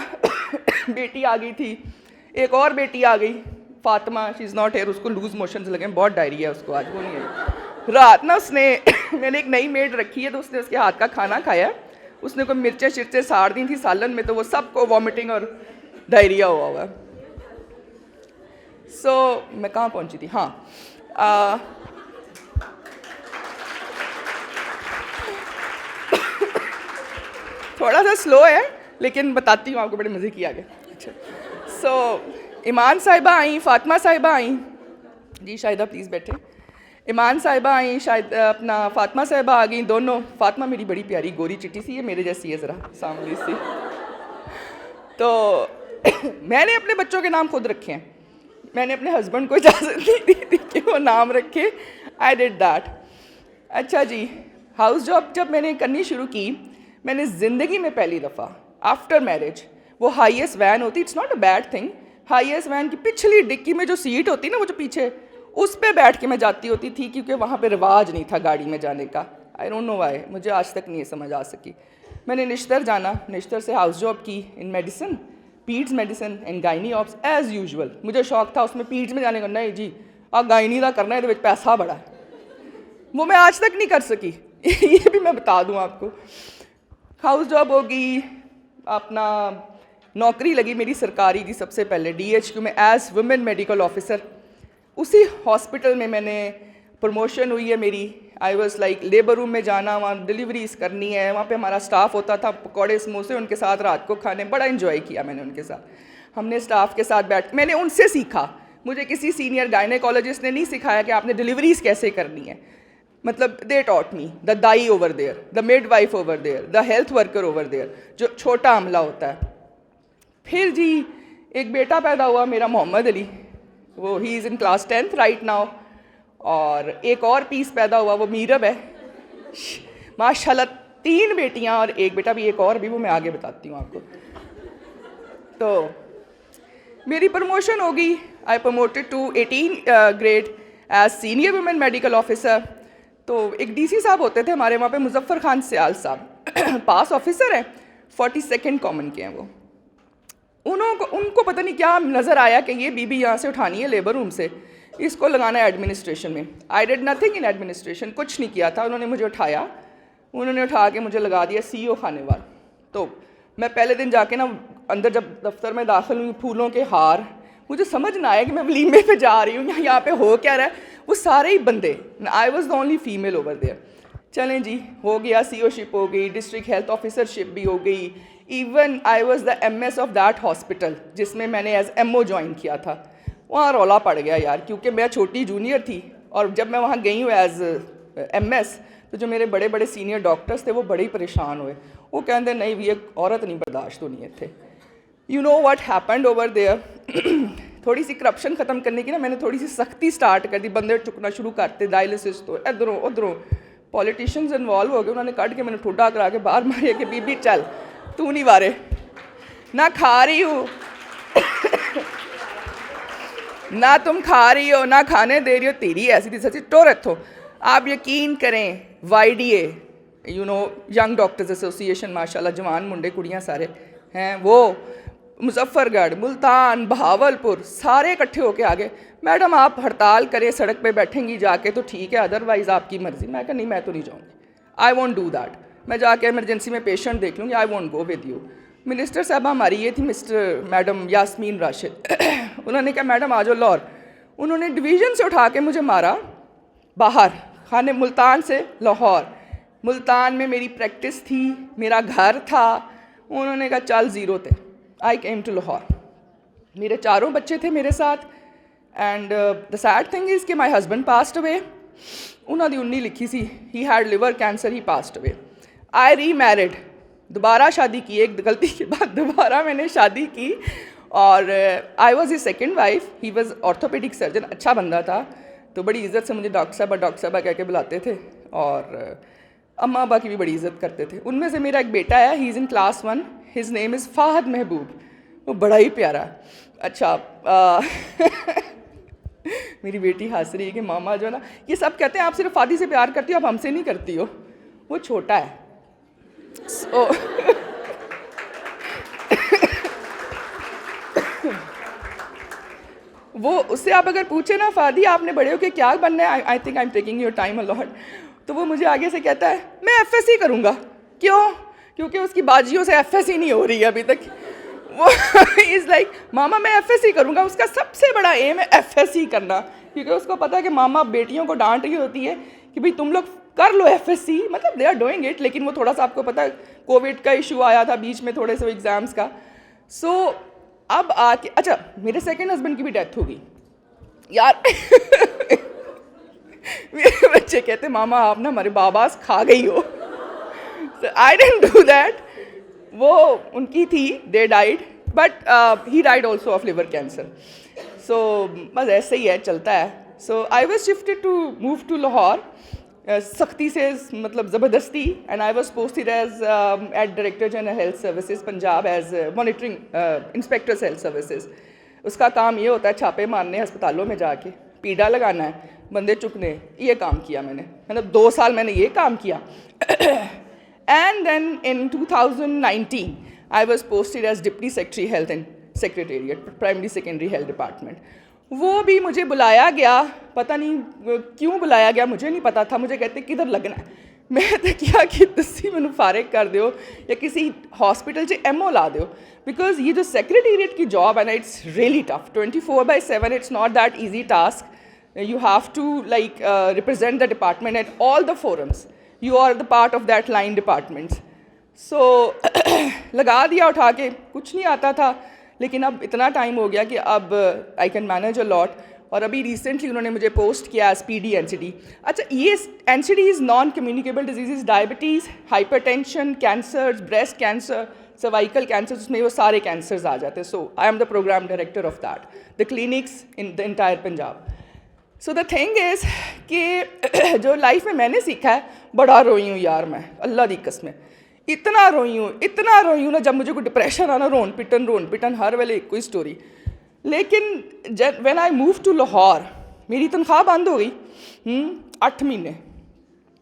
बेटी आ गई थी, एक और बेटी आ गई Fatima, she is not here, उसको लूज़ मोशंस लगे, बहुत डायरिया है उसको, आज वो नहीं है। रात ना उसने मैंने एक नई मेड रखी है, तो उसने उसके हाथ का खाना खाया, उसने कोई मिर्चें शिर्चें साड़ दी थी सालन में, तो वो सबको वॉमिटिंग और डायरिया हुआ है। मैं कहाँ पहुँची थी? हाँ, थोड़ा सा स्लो है लेकिन बताती हूँ आपको, बड़े मज़े की आगे। अच्छा, ईमान साहिबा आई, फातिमा साहिबा आई जी, शाहिदा प्लीज़ बैठे। ईमान साहिबा आई, शायद अपना फातिमा साहिबा आ गई, दोनों। फातिमा मेरी बड़ी प्यारी गोरी चिट्टी सी है, मेरे जैसी है ज़रा, सांवली सी। तो मैंने अपने बच्चों के नाम खुद रखे हैं, मैंने अपने हस्बैंड को इजाज़त नहीं दी थी कि वो नाम रखे, आई डिड दैट। अच्छा जी, हाउस जॉब जब मैंने करनी शुरू की, मैंने ज़िंदगी में पहली दफ़ा आफ्टर मैरिज, वो हाईएस्ट वैन होती, it's not a bad thing, Hiace van की पिछली डिक्की में जो सीट होती ना, वो जो पीछे, उस पे बैठ के मैं जाती होती थी, क्योंकि वहाँ पे रिवाज नहीं था गाड़ी में जाने का। आई डोंट नो व्हाई, मुझे आज तक नहीं समझ आ सकी। मैंने निश्तर जाना, निश्तर से हाउस जॉब की in medicine, peads medicine and gynae obs as usual. मुझे शौक था उसमें पीड्स में जाने का, नहीं जी गायनी का करना है, तो पैसा बड़ा है, वो मैं आज तक नहीं कर सकी। ये भी मैं बता दूँ आपको। हाउस जॉब होगी, अपना नौकरी लगी मेरी सरकारी की, सबसे पहले DHQ में एज़ वुमेन मेडिकल ऑफिसर। उसी हॉस्पिटल में मैंने प्रमोशन हुई है मेरी। I was like labour room में जाना, वहाँ डिलीवरीज करनी है, वहाँ पे हमारा स्टाफ होता था, पकौड़े समोसे उनके साथ रात को खाने, बड़ा इन्जॉय किया मैंने उनके साथ। हमने स्टाफ के साथ बैठ, मैंने उनसे सीखा, मुझे किसी सीनियर गायनेकोलॉजिस्ट ने नहीं सिखाया कि आपने डिलीवरीज कैसे करनी है। मतलब they taught me, the dai over there, the midwife over there, the health worker over there, जो छोटा अमला होता है। फिर जी एक बेटा पैदा हुआ मेरा, मोहम्मद अली, वो he is in class 10th right now. और एक और पीस पैदा हुआ, वो मीरब है, माशाल्लाह 3 बेटियां और एक बेटा भी, एक और भी, वो मैं आगे बताती हूँ आपको। तो मेरी प्रमोशन हो गई, I promoted to 18 grade as senior women medical officer. तो एक DC साहब होते थे हमारे वहाँ पे, मुजफ्फर खान सियाल साहब, पास ऑफिसर हैं, 42nd कॉमन के हैं वो। उनको पता नहीं क्या नज़र आया कि ये बीबी यहाँ से उठानी है लेबर रूम से, इसको लगाना है एडमिनिस्ट्रेशन में। I did nothing in administration, कुछ नहीं किया था। उन्होंने मुझे उठाया उन्होंने उठा के मुझे लगा दिया CEO खानेवाल। तो मैं पहले दिन जाके ना अंदर जब दफ्तर में दाखिल हुई, फूलों के हार, मुझे समझ ना आया कि मैं वलीमे पे जा रही हूँ, यहाँ पे हो क्या रहा है। वो सारे ही बंदे, I was the only female over there. चलें जी, हो गया, CO शिप हो गई, डिस्ट्रिक्ट हेल्थ ऑफिसरशिप भी हो गई। Even I was the MS of that hospital जिसमें मैंने एज MO ज्वाइन किया था। वहाँ रौला पड़ गया यार, क्योंकि मैं छोटी जूनियर थी और जब मैं वहाँ गई हूँ एज MS, तो जो मेरे बड़े बड़े सीनियर डॉक्टर्स थे वो बड़े ही परेशान हुए। वो कहते नहीं भी एक औरत नहीं बर्दाश्त होनी है थे। You know what happened over there. थोड़ी सी करप्शन ख़त्म करने की ना मैंने थोड़ी सी सख्ती स्टार्ट कर दी, बंदे चुकना शुरू करते, डायलिसिस तो इधरों उधरों, पॉलिटिशियंस इन्वॉल्व हो गए, उन्होंने कट के मैंने ठुड्डा करा के बाहर मारिया कि बीबी चल तू नहीं वारे, ना खा रही हूँ ना तुम खा रही हो ना खाने दे रही हो, तेरी ऐसी थी सच्ची टोर रखो। आप यकीन करें, YDA you know young doctors association, माशाल्लाह जवान मुंडे कुड़ियाँ सारे हैं, वो मुजफ्फरगढ़, मुल्तान, बहावलपुर सारे इकट्ठे होके आ गए, मैडम आप हड़ताल करें, सड़क पे बैठेंगी जाके तो ठीक है, अदरवाइज़ आपकी मर्ज़ी। मैं कहा नहीं, मैं तो नहीं जाऊँगी, आई वॉन्ट डू दैट, मैं जाके इमरजेंसी में पेशेंट देख लूँगी, I want go with you. Minister साहब हमारी ये थी मैडम यास्मीन राशिद उन्होंने कहा मैडम आ जाओ लाहौर। उन्होंने डिवीज़न से उठा के मुझे मारा बाहर, खाने मुल्तान से लाहौर। मुल्तान में मेरी प्रैक्टिस थी, मेरा घर था। उन्होंने कहा चल ज़ीरो थे। आई केम टू लाहौर, मेरे 4 बच्चे थे मेरे साथ, and the sad thing is कि माई हस्बैंड पास्ट अवे। उन्होंने 19 लिखी सी, he had liver cancer, he passed away. I remarried, दोबारा शादी की, एक गलती के बाद दोबारा मैंने शादी की, और I was his second wife. He was orthopaedic surgeon, अच्छा बंदा था, तो बड़ी इज़्ज़त से मुझे डॉक्टर साहबा कह के बुलाते थे, और अम्मा अब्बा की भी बड़ी इज़्ज़त करते थे। उनमें से मेरा एक बेटा है, he is in class 1, his name is Fahad महबूब, वो बड़ा ही प्यारा। अच्छा मेरी बेटी हंस रही है कि मामा जो है ना, ये सब कहते हैं आप सिर्फ फादी से प्यार करती हो, आप हमसे नहीं करती हो, वो छोटा है। So, वो उससे आप अगर पूछे ना फादी आपने बड़े हो के क्या बनना है, आई think I am taking your time a lot, तो वो मुझे आगे से कहता है मैं FSC करूँगा। क्यों? क्योंकि उसकी बाजियों से FSC नहीं हो रही है अभी तक। वो इज़ लाइक मामा मैं FSC करूँगा, उसका सबसे बड़ा एम है FSC करना, क्योंकि उसको पता है कि मामा बेटियों को डांट रही होती है कि भाई तुम लोग कर लो FSC, मतलब दे आर डूइंग इट, लेकिन वो थोड़ा सा आपको पता है कोविड का इशू आया था बीच में थोड़े से एग्ज़ाम्स का। सो अब आके अच्छा मेरे सेकंड हस्बैंड की भी डेथ हो गई यार मेरे बच्चे कहते मामा आप ना हमारे बाबास खा गई हो। आई डिडंट डू दैट, वो उनकी थी, they died, but he died also of liver cancer. So बस ऐसे ही है, चलता है। So I was shifted to move to Lahore, सख्ती से मतलब ज़बरदस्ती, and I was posted as at director general health services Punjab as monitoring inspectors health services. उसका काम ये होता है छापे मारने अस्पतालों में जाके, पीड़ा लगाना है, बंदे चुकने, ये काम किया मैंने, मतलब 2 साल मैंने ये काम किया। And then in 2019 I was posted as deputy secretary health and secretariat primary secondary health department. वो भी मुझे बुलाया गया, पता नहीं क्यों बुलाया गया, मुझे नहीं पता था। मुझे कहते किधर लगना है, मैं तो क्या कि तुसी मैनू फारिग कर दो या किसी हॉस्पिटल से MO ला दो, बिकॉज ये जो सेक्रेटेरिएट की जॉब है ना, it's really tough, 24/7, it's not that easy task. you have to like represent the department at all the forums, you are the part of that line departments. So लगा दिया उठा के, कुछ नहीं आता था, लेकिन अब इतना टाइम हो गया कि अब I can manage a lot. और अभी रिसेंटली उन्होंने मुझे पोस्ट किया एज PD NCD। अच्छा ये NCD is non communicable diseases, diabetes, hypertension, cancer, breast cancer, cervical cancer, उसमें वो सारे कैंसर्स आ जाते हैं। So I am the program director of that, the clinics in the entire Punjab. So the thing is कि जो लाइफ में मैंने सीखा है, बड़ा रोई हूँ यार मैं, अल्लाह दी कसम, इतना रोई हूँ ना, जब मुझे कोई डिप्रेशन आना रोन पिटन हर वेले कोई स्टोरी। लेकिन जब when I move to Lahore, मेरी तनख्वाह बंद हो गई 8 महीने,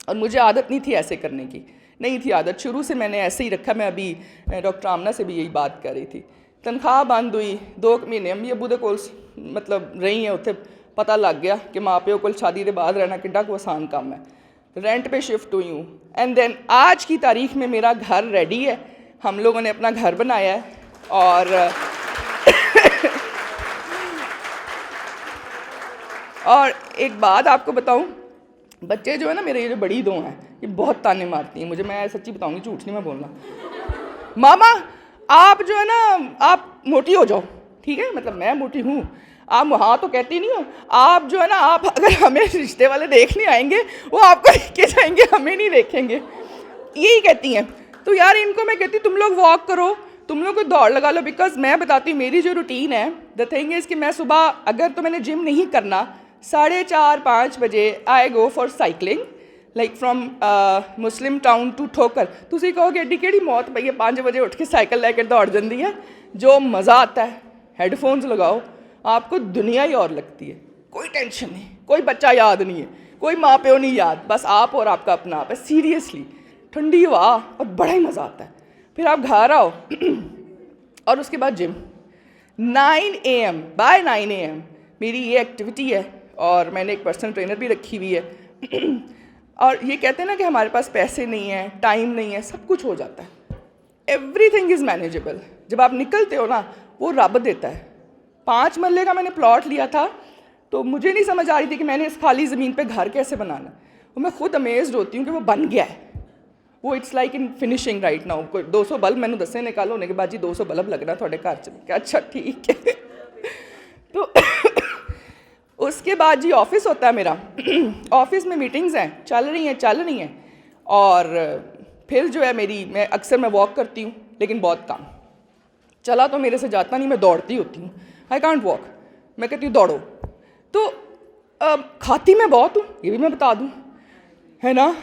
और मुझे आदत नहीं थी ऐसे करने की, नहीं थी आदत, शुरू से मैंने ऐसे ही रखा। मैं अभी डॉक्टर आमना से भी यही बात कर रही थी, तनख्वाह बंद हुई 2 महीने अम्मी अबू दे कोल मतलब रही हैं, उत्थे पता लग गया कि माँ प्यो कोल शादी के बाद रहना किड्डा को आसान काम है। रेंट पे शिफ्ट हुई हूँ, एंड देन आज की तारीख में मेरा घर रेडी है, हम लोगों ने अपना घर बनाया है। और एक बात आपको बताऊं, बच्चे जो है ना मेरे, ये जो बड़ी दो हैं, ये बहुत ताने मारती हैं मुझे, मैं सच्ची बताऊंगी, झूठ नहीं मैं बोलना। मामा आप जो है ना, आप मोटी हो जाओ, ठीक है, मतलब मैं मोटी हूँ, आप हाँ तो कहती नहीं हो, आप जो है ना, आप अगर हमें रिश्ते वाले देखने आएंगे वो आपको देख के जाएंगे, हमें नहीं देखेंगे, यही कहती हैं। तो यार इनको मैं कहती तुम लोग वॉक करो, तुम लोग को दौड़ लगा लो, बिकॉज मैं बताती हूँ मेरी जो रूटीन है, द थिंग इज़ कि मैं सुबह अगर तो मैंने जिम नहीं करना, 4:30-5 बजे I go for cycling, like from Muslim town to Thokar. तुसी कहोगे एड्डी केड़ी मौत पई है, 5 बजे उठ के साइकिल लेकर दौड़ जाती है, जो मज़ा आता है, हेडफोन्स लगाओ, आपको दुनिया ही और लगती है, कोई टेंशन नहीं, कोई बच्चा याद नहीं है, कोई माँ प्यो नहीं याद, बस आप और आपका अपना आप है, सीरियसली ठंडी हवा और बड़ा ही मज़ा आता है। फिर आप घर आओ और उसके बाद जिम 9 AM बाय 9 AM मेरी ये एक्टिविटी है, और मैंने एक पर्सनल ट्रेनर भी रखी हुई है। और ये कहते हैं ना कि हमारे पास पैसे नहीं है, टाइम नहीं है, सब कुछ हो जाता है, एवरीथिंग इज़ मैनेजेबल। जब आप निकलते हो ना, वो रब देता है। 5 मरले का मैंने प्लॉट लिया था, तो मुझे नहीं समझ आ रही थी कि मैंने इस खाली ज़मीन पे घर कैसे बनाना, और मैं खुद अमेज्ड होती हूँ कि वो बन गया है, वो it's like in finishing right now. कोई 200 बल्ब मैंने दसे निकालो, होने के बाद जी 200 बल्ब लगना थोड़े घर च, क्या अच्छा ठीक है। तो उसके बाद जी ऑफिस होता है मेरा, ऑफिस में मीटिंग्स हैं, चल रही हैं, और फिर जो है मैं अक्सर वॉक करती हूँ, लेकिन बहुत कम, चला तो मेरे से जाता नहीं, मैं दौड़ती होती हूँ, आई कांट वॉक, मैं कहती हूँ दौड़ो। तो खाती मैं बहुत हूँ, ये भी मैं बता दूँ, है ना।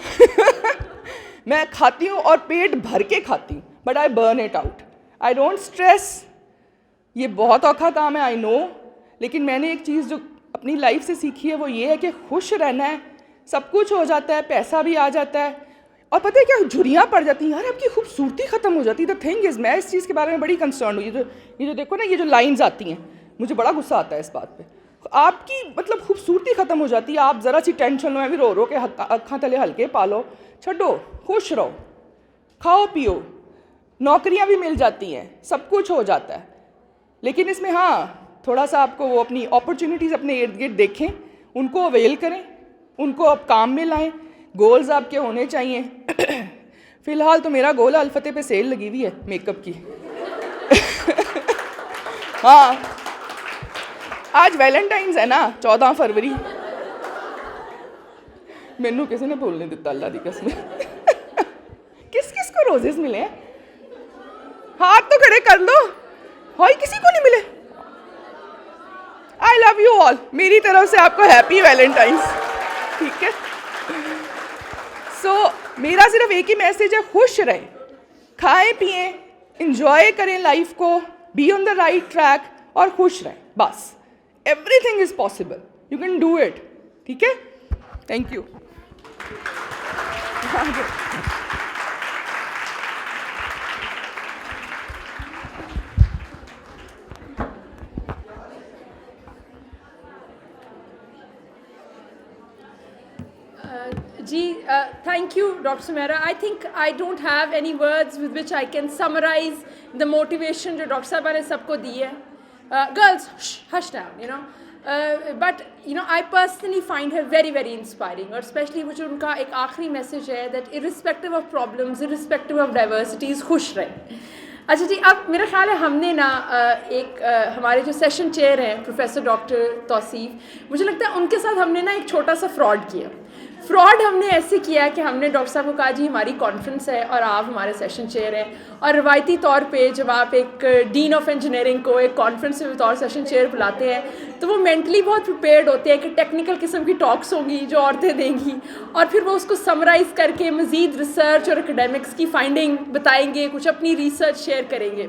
मैं खाती हूँ और पेट भर के खाती हूँ, but I burn it out, I don't stress. ये बहुत औखा काम है, आई नो, लेकिन मैंने एक चीज़ जो अपनी लाइफ से सीखी है वो ये है कि खुश रहना है, सब कुछ हो जाता है, पैसा भी आ जाता है, और पता है क्या, झुर्रियाँ पड़ जाती हैं यार, आपकी खूबसूरती ख़त्म हो जाती है। द थिंग इज़, मैं इस चीज़ के बारे में बड़ी कंसर्न हुई, ये जो देखो ना, ये जो लाइंस आती हैं, मुझे बड़ा गुस्सा आता है इस बात पे, आपकी मतलब खूबसूरती ख़त्म हो जाती है, आप ज़रा सी टेंशन लो, भी रो के अक्खां तले हल्के पालो, छड्डो, खुश रहो, खाओ पियो, नौकरियाँ भी मिल जाती हैं, सब कुछ हो जाता है, लेकिन इसमें हाँ थोड़ा सा आपको वो अपनी अपॉर्चुनिटीज़ अपने इर्द गिर्द देखें, उनको अवेल करें, उनको अब काम में लाएं, गोल्स आपके होने चाहिए। फ़िलहाल तो मेरा गोल अल्फते पे सेल लगी हुई है मेकअप की। हाँ, आज वैलेंटाइंस है ना, 14 फरवरी, मैनू किसी ने बोलने दिता, अल्लाह दी कसम। किस किस को रोजेस मिले हैं, हाथ तो खड़े कर लो, हाय किसी को नहीं मिले। आई लव यू ऑल, मेरी तरफ से आपको हैप्पी वैलेंटाइंस, ठीक है। सो मेरा सिर्फ एक ही मैसेज है, खुश रहें, खाएं पिएं, इंजॉय करें लाइफ को, be on the right track और खुश रहें, बस। Everything is possible, you can do it, ठीक है। Thank you. Thank you, Dr. Sumaira. I think I don't have any words with which I can summarize the motivation जो doctor साहबा ने सबको दी है. Girls, hush down, you know. But you know, I personally find her very, very inspiring. और especially वो जो उनका एक आखिरी मैसेज है that irrespective of problems, irrespective of diversities, खुश रहें. अच्छा जी, अब मेरा ख्याल है हमने ना हमारे जो सेशन चेयर हैं प्रोफेसर डॉक्टर तौसीफ, मुझे लगता है उनके साथ हमने ना एक छोटा सा फ्रॉड किया. फ्रॉड हमने ऐसे किया कि हमने डॉक्टर साहब को कहा जी हमारी कॉन्फ्रेंस है और आप हमारे सेशन चेयर हैं, और रवायती तौर पे जब आप एक डीन ऑफ इंजीनियरिंग को एक कॉन्फ्रेंस में बतौर सेशन चेयर बुलाते हैं तो वो मेंटली बहुत प्रिपेयर्ड होते हैं कि टेक्निकल किस्म की टॉक्स होंगी जो औरतें देंगी, और फिर वो उसको समराइज़ करके मज़ीद रिसर्च और एकेडमिक्स की फाइंडिंग बताएंगे, कुछ अपनी रिसर्च शेयर करेंगे.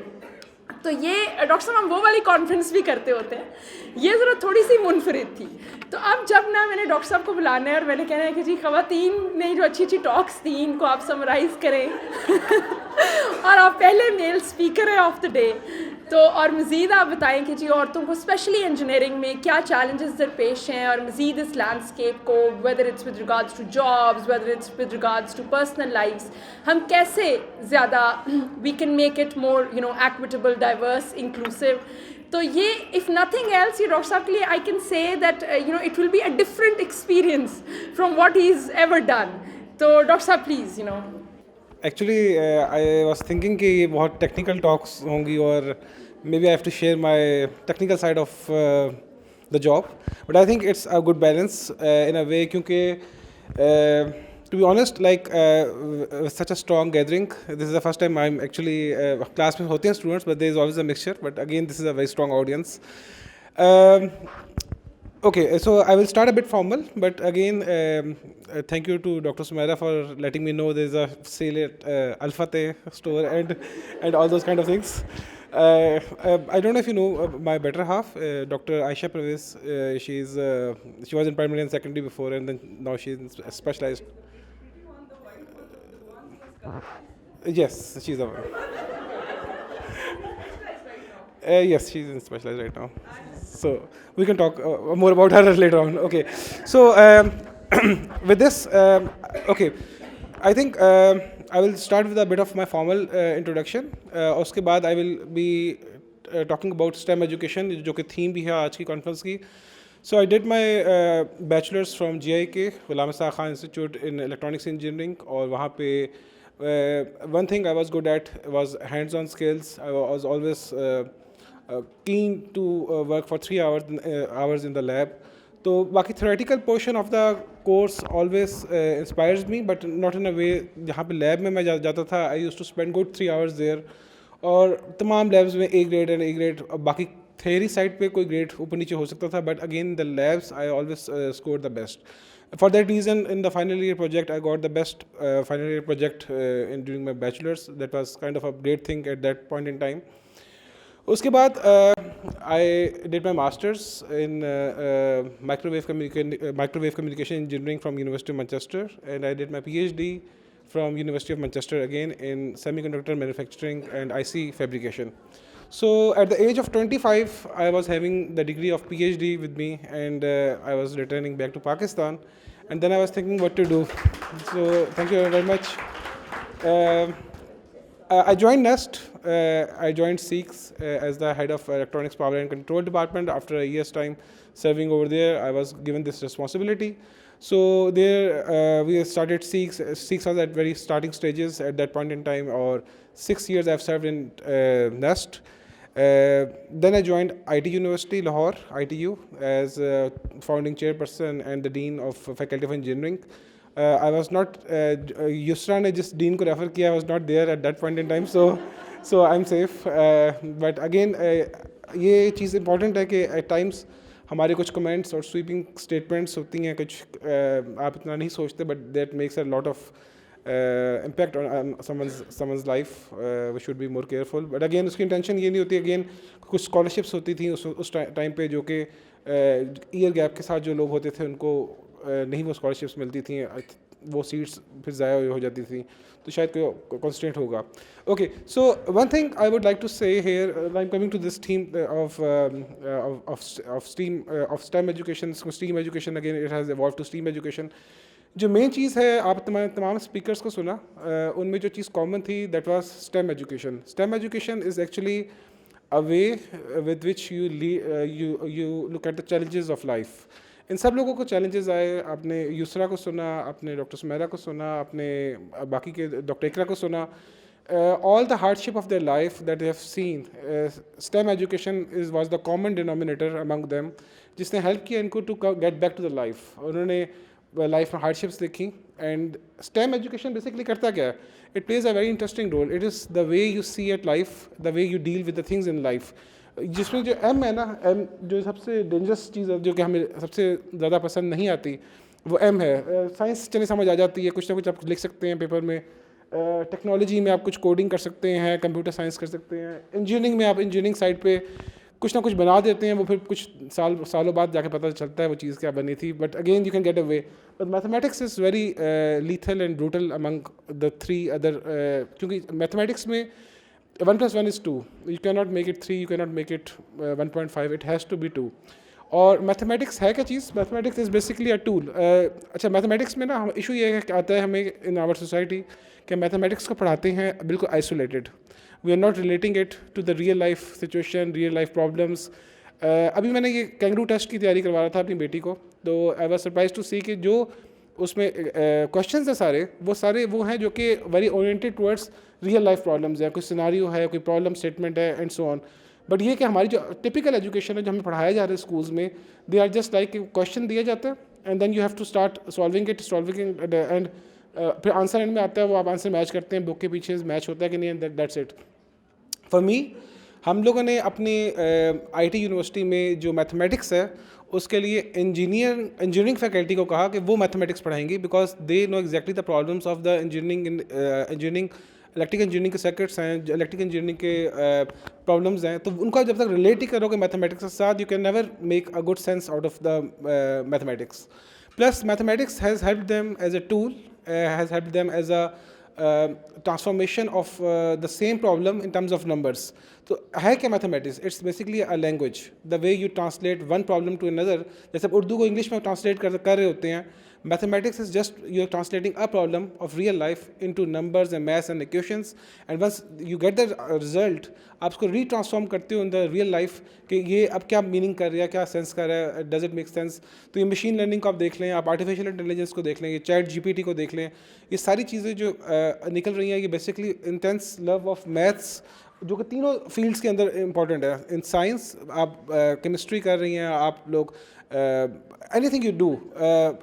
तो ये डॉक्टर साहब हम वो वाली कॉन्फ्रेंस भी करते होते हैं, ये ज़रा थोड़ी सी मुनफरिद थी. तो अब जब ना मैंने डॉक्टर साहब को बुलाना है और मैंने कहना है कि जी ख़वातीन ने जो अच्छी अच्छी टॉक्स थी इनको आप समराइज़ करें और आप पहले मेल स्पीकर हैं ऑफ द डे, तो और मज़ीद आप बताएं कि जी औरतों को स्पेशली इंजीनियरिंग में क्या चैलेंजेस दरपेश हैं और मज़ीद इस लैंडस्केप को whether it's with regards to jobs whether it's with regards to personal lifes हम कैसे ज़्यादा we can make it more equitable diverse inclusive तो ये इफ़ नथिंग एल्स ये डॉक्टर साहब के लिए I can say that it will be a different experience from what he is ever done तो डॉक्टर साहब please Actually, I was thinking कि ये बहुत technical talks होंगी और maybe I have to share my technical side of the job. But I think it's a good balance in a way क्योंकि to be honest, like such a strong gathering, this is the first time I'm actually class में होते हैं students, but there is always a mixture. But again, this is a very strong audience. Okay, so I will start a bit formal, but again, thank you to Dr. Sumaira for letting me know there is a sale at Al-Fateh store and all those kind of things. I don't know if you know my better half, Dr. Aisha Pervez. She was in primary and secondary before, and then now she's specialized. Yes, she's a. Yes, she's in specialized right now. So we can talk more about her later on. Okay. So with this, okay, I think I will start with a bit of my formal introduction. उसके बाद I will be talking about STEM education, जो कि theme भी है आज की conference की. So I did my bachelor's from GIK, Ghulam Isa Khan Institute in Electronics Engineering, और वहाँ पे one thing I was good at was hands-on skills. I was always keen to work for 3 hours in the lab. तो बाकी theoretical portion of the course always inspires me, but not in a way जहाँ पे lab में मैं जाता था. I used to spend good 3 hours there. और तमाम labs में A grade and A grade, बाकी theory side पे कोई grade ऊपर नीचे हो सकता था, but again the labs I always scored the best. For that reason, in the final year project, I got the best final year project during my bachelor's. That was kind of a great thing at that point in time. उसके बाद I did my masters in microwave communication engineering from University of Manchester, and I did my PhD from University of Manchester again in semiconductor manufacturing and IC fabrication. So at the age of 25, I was having the degree of PhD with me, and I was returning back to Pakistan, and then I was thinking what to do. So thank you very much. I joined NEST. I joined SEEKS as the head of Electronics Power and Control Department. After a year's time serving over there, I was given this responsibility. So there we started SEEKS. SEEKS was at very starting stages at that point in time. Or 6 years I've served in NEST. Then I joined IT University Lahore, ITU, as founding chairperson and the dean of Faculty of Engineering. I was not, Yusra ने जिस dean को refer किया, I was not there at that point in time, so I'm safe. But again, ये चीज़ important है कि at times हमारे कुछ comments और sweeping statements होती हैं, कुछ आप इतना नहीं सोचते, but that makes a lot of impact on someone's life. We should be more careful. But again, उसकी intention ये नहीं होती. Again, कुछ scholarships होती थी उस time पे जो कि year gap के साथ जो लोग होते थे उनको नहीं वो scholarships मिलती थी, वो seats फिर ज़ाया हो जाती थी, तो शायद कोई constraint होगा. Okay, so one thing I would like to say here, I'm coming to this theme of STEM education. So STEM education, again, it has evolved to STEM education. जो मेन चीज़ है, आप तमाम स्पीकर्स को सुना, उनमें जो चीज़ common थी, that was STEM education. STEM education is actually a way with which you look at the challenges of life. इन सब लोगों को challenges आए, आपने यूसरा को सुना, आपने डॉक्टर सुमैरा को सुना, आपने बाकी के डॉक्टर इकरा को सुना. All the hardship of their life that they have seen, STEM education was the common denominator among them, जिसने help किया इनको to get back to the life. उन्होंने life में hardships देखी, and STEM education basically करता क्या है? It plays a very interesting role. It is the way you see at life, the way you deal with the things in life. जिसमें जो M है ना, M जो सबसे डेंजरस चीज़ है, जो कि हमें सबसे ज़्यादा पसंद नहीं आती, वो M है. साइंस चलिए समझ आ जाती है, कुछ ना कुछ आप लिख सकते हैं पेपर में. टेक्नोलॉजी में आप कुछ कोडिंग कर सकते हैं, कंप्यूटर साइंस कर सकते हैं. इंजीनियरिंग में आप इंजीनियरिंग साइड पे कुछ ना कुछ बना देते हैं, वो फिर कुछ सालों बाद जाके पता चलता है वो चीज़ क्या बनी थी. But again you can get away. But mathematics is very lethal and brutal among the three other, क्योंकि मैथमेटिक्स में 1 plus 1 is 2. You cannot make it 3, you cannot make it 1.5, it has to be 2. और mathematics है क्या चीज़? Mathematics is basically a tool. अच्छा, mathematics में ना issue ये है कि आता है हमें इन आवर सोसाइटी कि मैथमेटिक्स को पढ़ाते हैं बिल्कुल isolated. We are not relating it to the real life situation, real life problems. अभी मैंने ये कैंगरू टेस्ट की तैयारी करवा रहा था अपनी बेटी को, तो आई वाज सरप्राइज टू सी कि जो उसमें क्वेश्चंस हैं सारे वो हैं जो कि very oriented towards real life problems है, कोई सिनारियो है, कोई प्रॉब्लम स्टेटमेंट है एंड सो ऑन. बट ये कि हमारी जो टिपिकल एजुकेशन है जो हमें पढ़ाया जा रहा है स्कूल्स में, they are just like question दिया जाता है and then you have to start solving it and फिर आंसर एंड में आता है, वो आप आंसर मैच करते हैं, बुक के पीछे मैच होता है कि नहीं, दैट्स इट. फॉर मी, हम लोगों ने अपनी आईटी यूनिवर्सिटी में जो मैथमेटिक्स है उसके लिए इंजीनियरिंग फैकल्टी को कहा कि वो मैथमेटिक्स पढ़ाएंगी, because they know exactly the problems of the engineering electrical engineering के सर्किट्स हैं, इलेक्ट्रिकल इंजीनियरिंग के प्रॉब्लम्स हैं, तो उनका जब तक रिलेट ही करोगे मैथमेटिक्स के साथ, you can never make a good sense out of the mathematics. Plus mathematics has helped them as a tool, has helped them as a transformation of the same problem in terms of numbers. तो है क्या mathematics? It's basically a language. The way you translate one problem to another, जैसे आप उर्दू को English में translate कर रहे होते हैं, mathematics is just you are translating a problem of real life into numbers and maths and equations, and once you get the result, आप उसको रीट्रांसफॉर्म करते हो इन द रियल लाइफ कि ये अब क्या मीनिंग कर रहा है, क्या सेंस कर रहा है, डज इट मेक सेंस. तो ये मशीन लर्निंग को आप देख लें, आप आर्टिफिशियल इंटेलिजेंस को देख लें, ये चैट जीपीटी को देख लें, ये सारी चीज़ें जो निकल रही हैं, ये basically intense love of maths, जो कि तीनों फील्ड्स के अंदर इंपॉर्टेंट है. इन साइंस आप केमिस्ट्री कर रही हैं, आप लोग anything you do,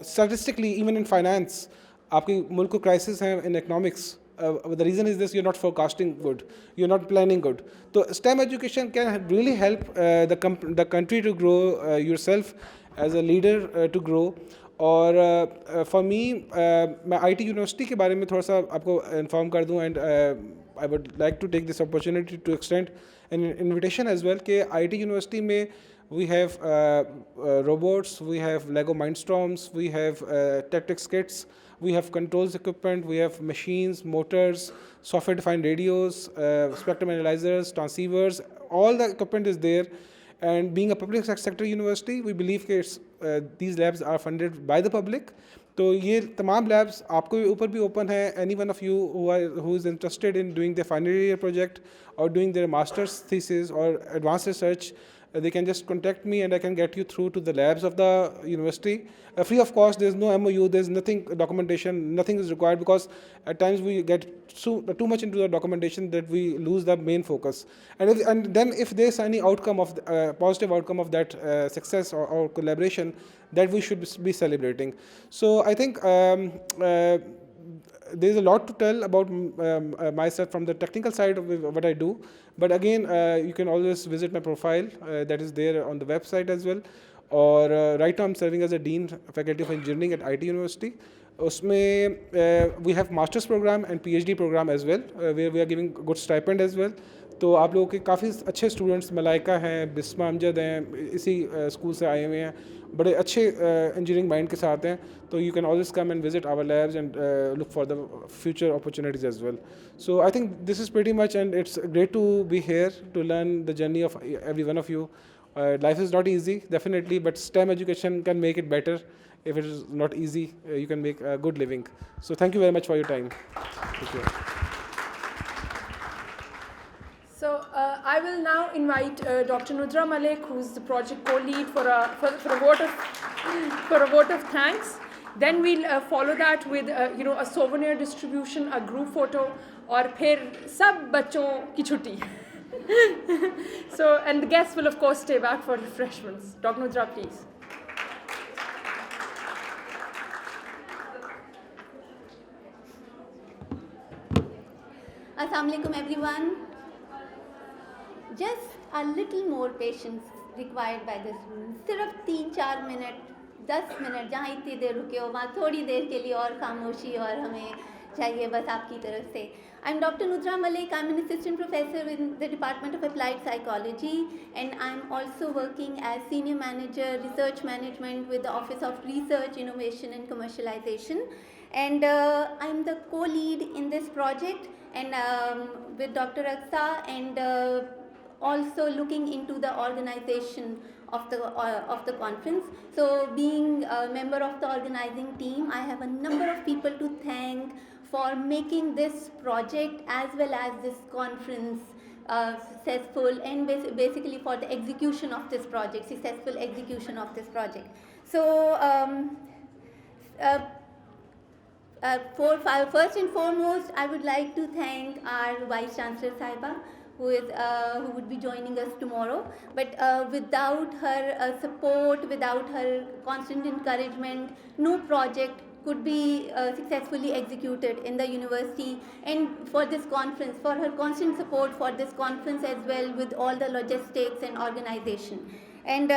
statistically even in finance, आपके मुल्क को क्राइसिस हैं इन economics, the reason is this: you're not forecasting good, you're not planning good. So STEM education can really help the country to grow, yourself as a leader to grow. और for me, मैं IT university के बारे में थोड़ा सा आपको inform कर दूँ, and I would like to take this opportunity to extend an invitation as well कि IT यूनिवर्सिटी में we have robots, we have Lego Mindstorms, we have tactics kits, we have controls equipment, we have machines, motors, software defined radios, spectrum analyzers, transceivers, all the equipment is there. And being a public sector university, we believe that these labs are funded by the public. तो ये तमाम labs आपको ऊपर भी open है. Any one of you who is interested in doing their final year project or doing their master's thesis or advanced research, they can just contact me and I can get you through to the labs of the university. Free of cost, there's no MOU, there's nothing, documentation, nothing is required, because at times we get too much into the documentation that we lose the main focus. And then if there's any outcome of positive outcome of that success or collaboration, that we should be celebrating. So I think there's a lot to tell about myself from the technical side of what I do, but again you can always visit my profile that is there on the website as well. Or right now I'm serving as a Dean Faculty of Engineering at IT University. उसमें we have master's program and PhD program as well, where we are giving good stipend as well. तो आप लोगों के काफ़ी अच्छे students Malaika हैं, बिस्मा अमजद हैं, इसी स्कूल से आए हुए हैं, बड़े अच्छे इंजीनियरिंग माइंड के साथ हैं. तो you can always come and visit our labs and look for the future opportunities as well. So I think this is pretty much, and it's great to be here to learn the journey of every one of you. Life is not easy, definitely, but STEM education can make it better. If it is not easy, you can make a good living. So thank you very much for your time. Thank you. So I will now invite Dr. Nudra Malik, who's the project co-lead for a vote of thanks. Then we'll follow that with a souvenir distribution, a group photo, और फिर सब बच्चों की छुट्टी. So, and the guests will of course stay back for refreshments. Dr. Nudra, please. Assalamu alaikum everyone. Just a little more patience required by this room. सिर्फ 3-4 minute, 10 minute, जहाँ इतनी देर रुके हो वहाँ थोड़ी देर के लिए और खामोशी और हमें चाहिए बस आपकी तरफ से. I'm Dr. Nudra Malik. I'm an assistant professor in the Department of Applied Psychology, and I'm also working as senior manager research management with the Office of Research, Innovation and Commercialization. and I'm the co-lead in this project, and with Dr. Aksa, and also looking into the organization of the conference. So being a member of the organizing team, I have a number of people to thank for making this project as well as this conference successful, and basically for the execution of this project, successful execution of this project. So first and foremost, I would like to thank our Vice Chancellor Saiba, who would be joining us tomorrow. But without her support, without her constant encouragement, no project could be successfully executed in the university, and for this conference, for her constant support for this conference as well, with all the logistics and organization. And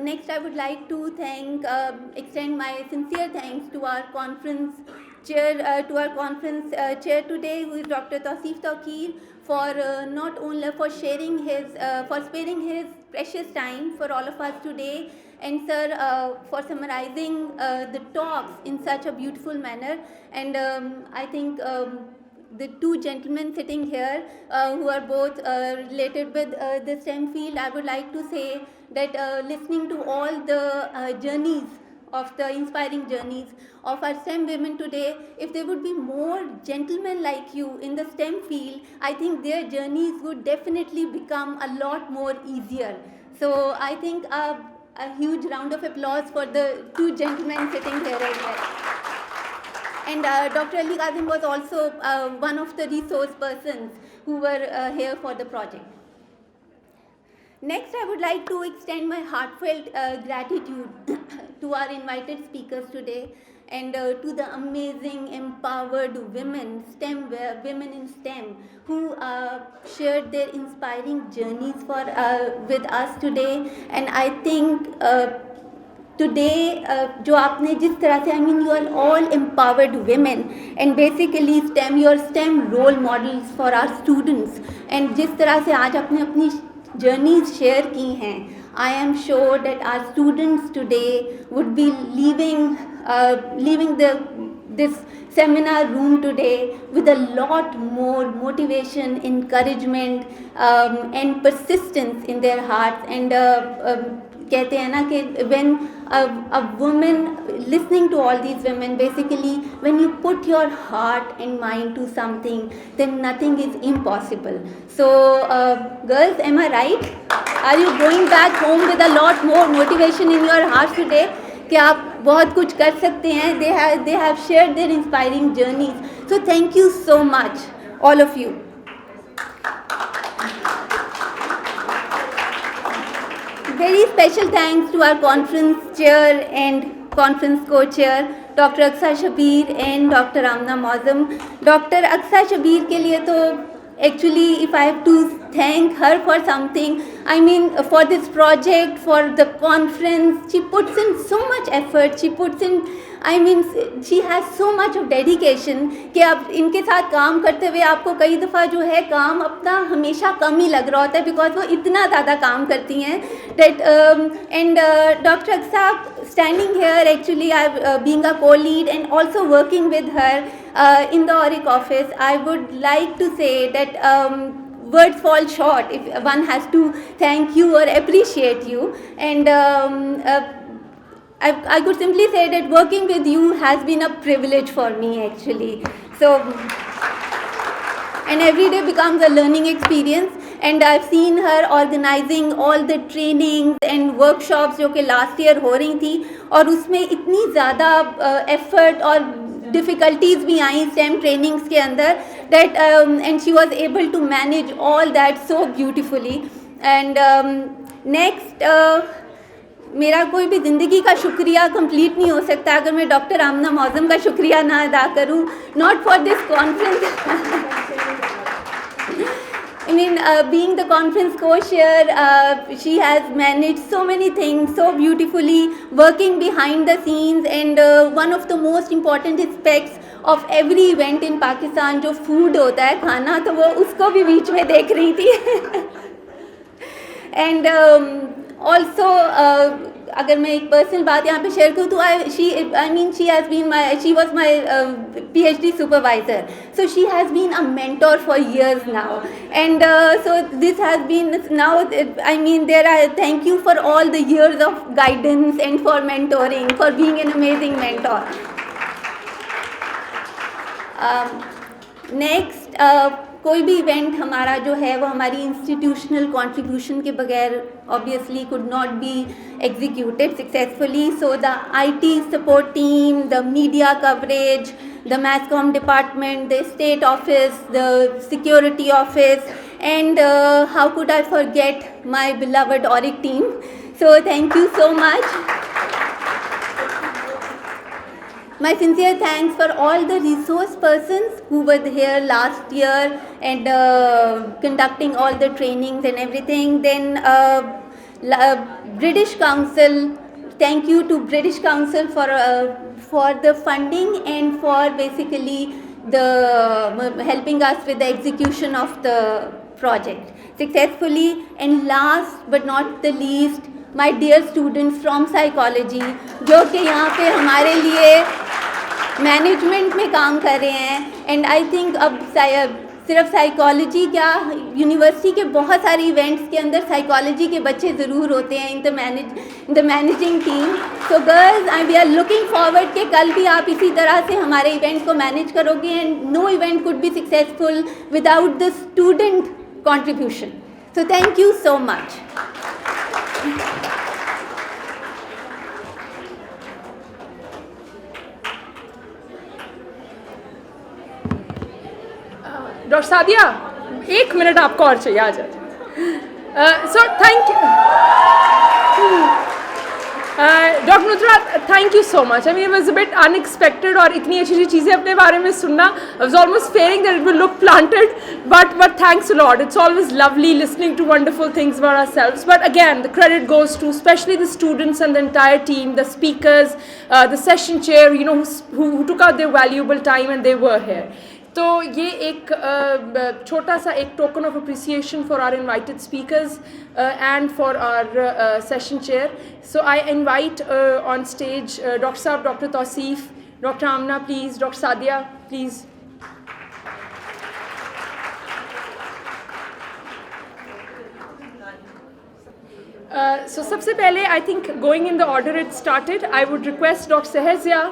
next, I would like to extend my sincere thanks to our conference chair, chair today, who is Dr. Tausif Taqir, for not only for sharing for sparing his precious time for all of us today, and sir, for summarizing the talks in such a beautiful manner. And I think the two gentlemen sitting here, who are both related with the STEM field, I would like to say that listening to all the journeys of the inspiring journeys of our STEM women today, if there would be more gentlemen like you in the STEM field, I think their journeys would definitely become a lot more easier. So I think a huge round of applause for the two gentlemen sitting here as well. And Dr. Ali Kazim was also one of the resource persons who were here for the project. Next, I would like to extend my heartfelt gratitude to our invited speakers today, and to the amazing, empowered women in STEM, who shared their inspiring journeys with us today. And I think today, जो आपने जिस तरह से, I mean, you are all empowered women, and basically your STEM role models for our students. And जिस तरह से आज आपने अपनी journeys share की हैं, I am sure that our students today would be leaving this seminar room today with a lot more motivation, encouragement, and persistence in their hearts. And कहते हैं ना कि when a woman, listening to all these women, basically when you put your heart and mind to something, then nothing is impossible. So girls, am I right? Are you going back home with a lot more motivation in your heart today कि आप बहुत कुछ कर सकते हैं? They have shared their inspiring journeys. So thank you so much, all of you. Very special thanks to our conference chair and conference co-chair, Dr. Aksa Shabir and Dr. Amna Mausam. Dr. Aksa Shabir के लिए तो actually, if I have to thank her for something, I mean, for this project, for the conference, she puts in so much effort, she puts in, I mean, she has so much of dedication कि अब इनके साथ काम करते हुए आपको कई दफ़ा जो है काम अपना हमेशा कम ही लग रहा होता है, because वो इतना ज़्यादा काम करती हैं that and Dr. Aksa, standing here, actually being a co-lead and also working with her in the Auric office, I would like to say that words fall short if one has to thank you or appreciate you. And I could simply say that working with you has been a privilege for me, actually. So, and every day becomes a learning experience. And I've seen her organizing all the trainings and workshops जो कि last year हो रही थी, और उसमें इतनी ज़्यादा effort और difficulties भी आई STEM trainings के अंदर, that and she was able to manage all that so beautifully. And next, मेरा कोई भी ज़िंदगी का शुक्रिया कंप्लीट नहीं हो सकता अगर मैं डॉक्टर आमना मौज़म का शुक्रिया ना अदा करूं. Not for this conference. I mean, being the conference co-chair, she has managed so many things so beautifully, working behind the scenes, and one of the most important aspects of every event in Pakistan, जो food होता है, खाना, तो वो उसको भी बीच में देख रही थी. And also, अगर मैं एक पर्सनल बात यहाँ पे शेयर करूँ तो she was my PhD supervisor, so she has been a mentor for years now, and so this has been now, thank you for all the years of guidance and for mentoring, for being an amazing mentor. Next कोई भी event हमारा जो है वो हमारी institutional contribution के बगैर obviously could not be executed successfully. So the IT support team, the media coverage, the mess com department, the state office, the security office, and how could I forget my beloved ORIC team. So thank you so much. My sincere thanks for all the resource persons who were here last year and conducting all the trainings and everything. Then British Council, thank you to British Council for the funding and for basically the helping us with the execution of the project successfully. And last but not the least, my dear students from psychology, जो कि यहाँ पे हमारे लिए management में काम कर रहे हैं. एंड आई थिंक अब सिर्फ साइकोलॉजी क्या, यूनिवर्सिटी के बहुत सारे इवेंट्स के अंदर साइकोलॉजी के बच्चे ज़रूर होते हैं in the managing team. So girls, we are looking forward कि कल भी आप इसी तरह से हमारे इवेंट को मैनेज करोगे. And no event could be successful without the student contribution. So thank you so much. Doctor Sadia, 1 minute आपको और चाहिए, आ जाए. So thank you. Doctor Nusrat, thank you so much. I mean it was a bit unexpected, और इतनी अच्छी अच्छी चीज़ें अपने बारे में सुनना, I was almost fearing that it will look planted, but thanks a lot. It's always lovely listening to wonderful things about ourselves. But again the credit goes to specially the students and the entire team, the speakers, the session chair, you know, who took out their valuable time and they were here. तो ये एक छोटा सा एक token of appreciation for our invited speakers and for our session chair. So I invite on stage doctor साहब, doctor Tauseef, doctor Aamna please, doctor Sadia please. So सबसे पहले I think going in the order it started, I would request doctor Sahrazia,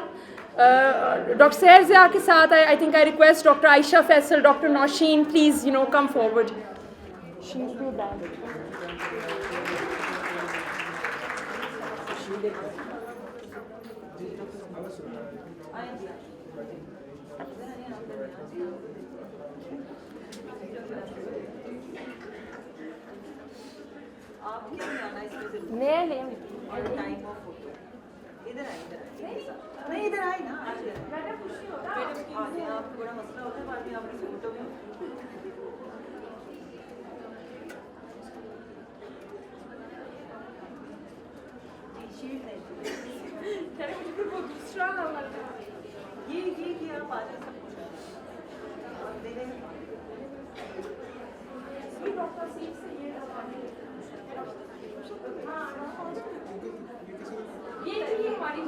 doctor Sahrazia के साथ I think I request doctor Ayesha Faisal, doctor Nausheen, please, you know, come forward. नहीं इधर आए ना, आपको बड़ा मसला होता है, बाद में आपकी फोटो में ये आप आ जाए सब कुछ ये हमारी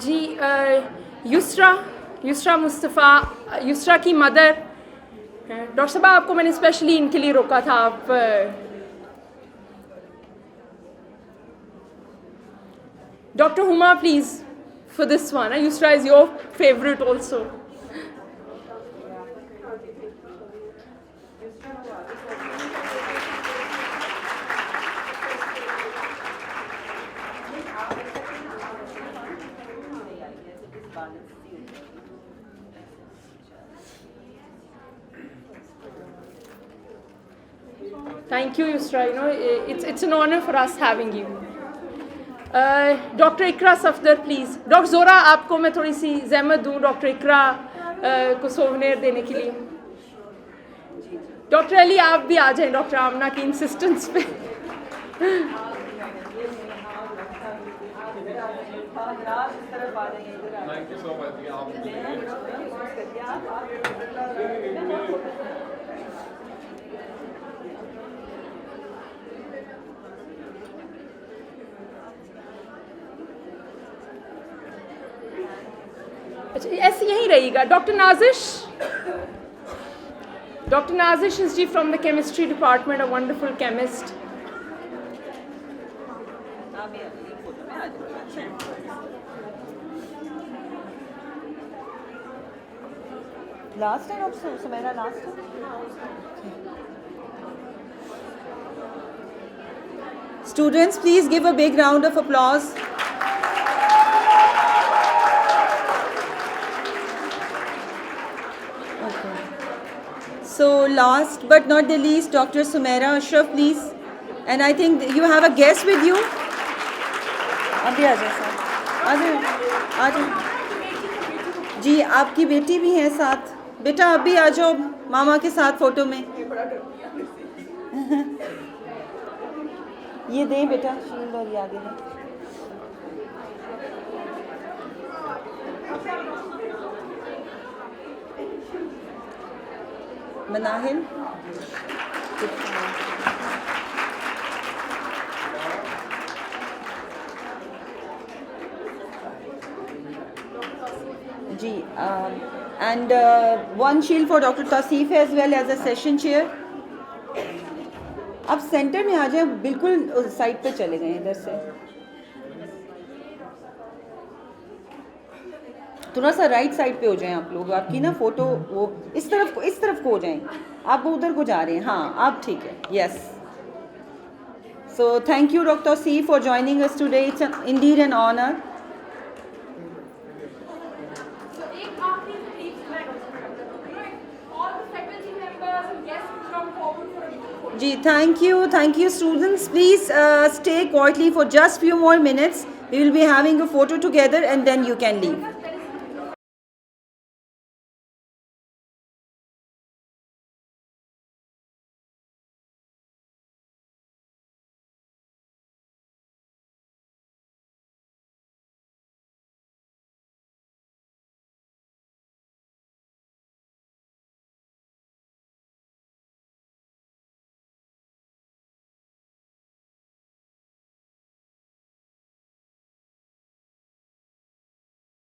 जी युसरा मुस्तफ़ा, युसरा की मदर. डॉक्टर साहब, आपको मैंने स्पेशली इनके लिए रोका था. आप doctor Huma please for this one. Yusra is your favourite also. Thank you, Yusra. You know, it's an honor for us having you. Doctor Iqra Safdar please. Doctor Zora, आपको मैं थोड़ी सी ज़हमत दूँ डॉक्टर इकरा को सोवनेर देने के लिए. डॉक्टर अली आप भी आ जाएं डॉक्टर आमना की इंसिस्टेंस पे. Thank you so much. अच्छा ऐसे यहीं रहिएगा. Doctor Nazish is ji from the chemistry department, a wonderful chemist. Last time also, Sumaira, last time? Students, please give a big round of applause. Okay. So last but not the least, Dr. Sumaira Ashraf, please. And I think you have a guest with you. अभी आ जाओ sir, आ जाओ. जी आपकी बेटी भी है साथ. बेटा अभी आ जाओ मामा के साथ फोटो में. ये दें बेटा शील्ड और ये आगे दें. मनाहिल जी. And one shield for Dr. Tasif as well as a session chair. आप सेंटर में आ जाए, बिल्कुल साइड पे चले गए इधर से. थोड़ा सा राइट साइड पे हो जाएं आप लोग. आपकी ना फोटो वो इस तरफ को हो जाएं. आप वो उधर को जा रहे हैं. हाँ आप ठीक है. Yes. So thank you Dr. Tasif for joining us today. It's indeed an honor. जी thank you students. Please stay quietly for just few more minutes. We will be having a photo together and then you can leave.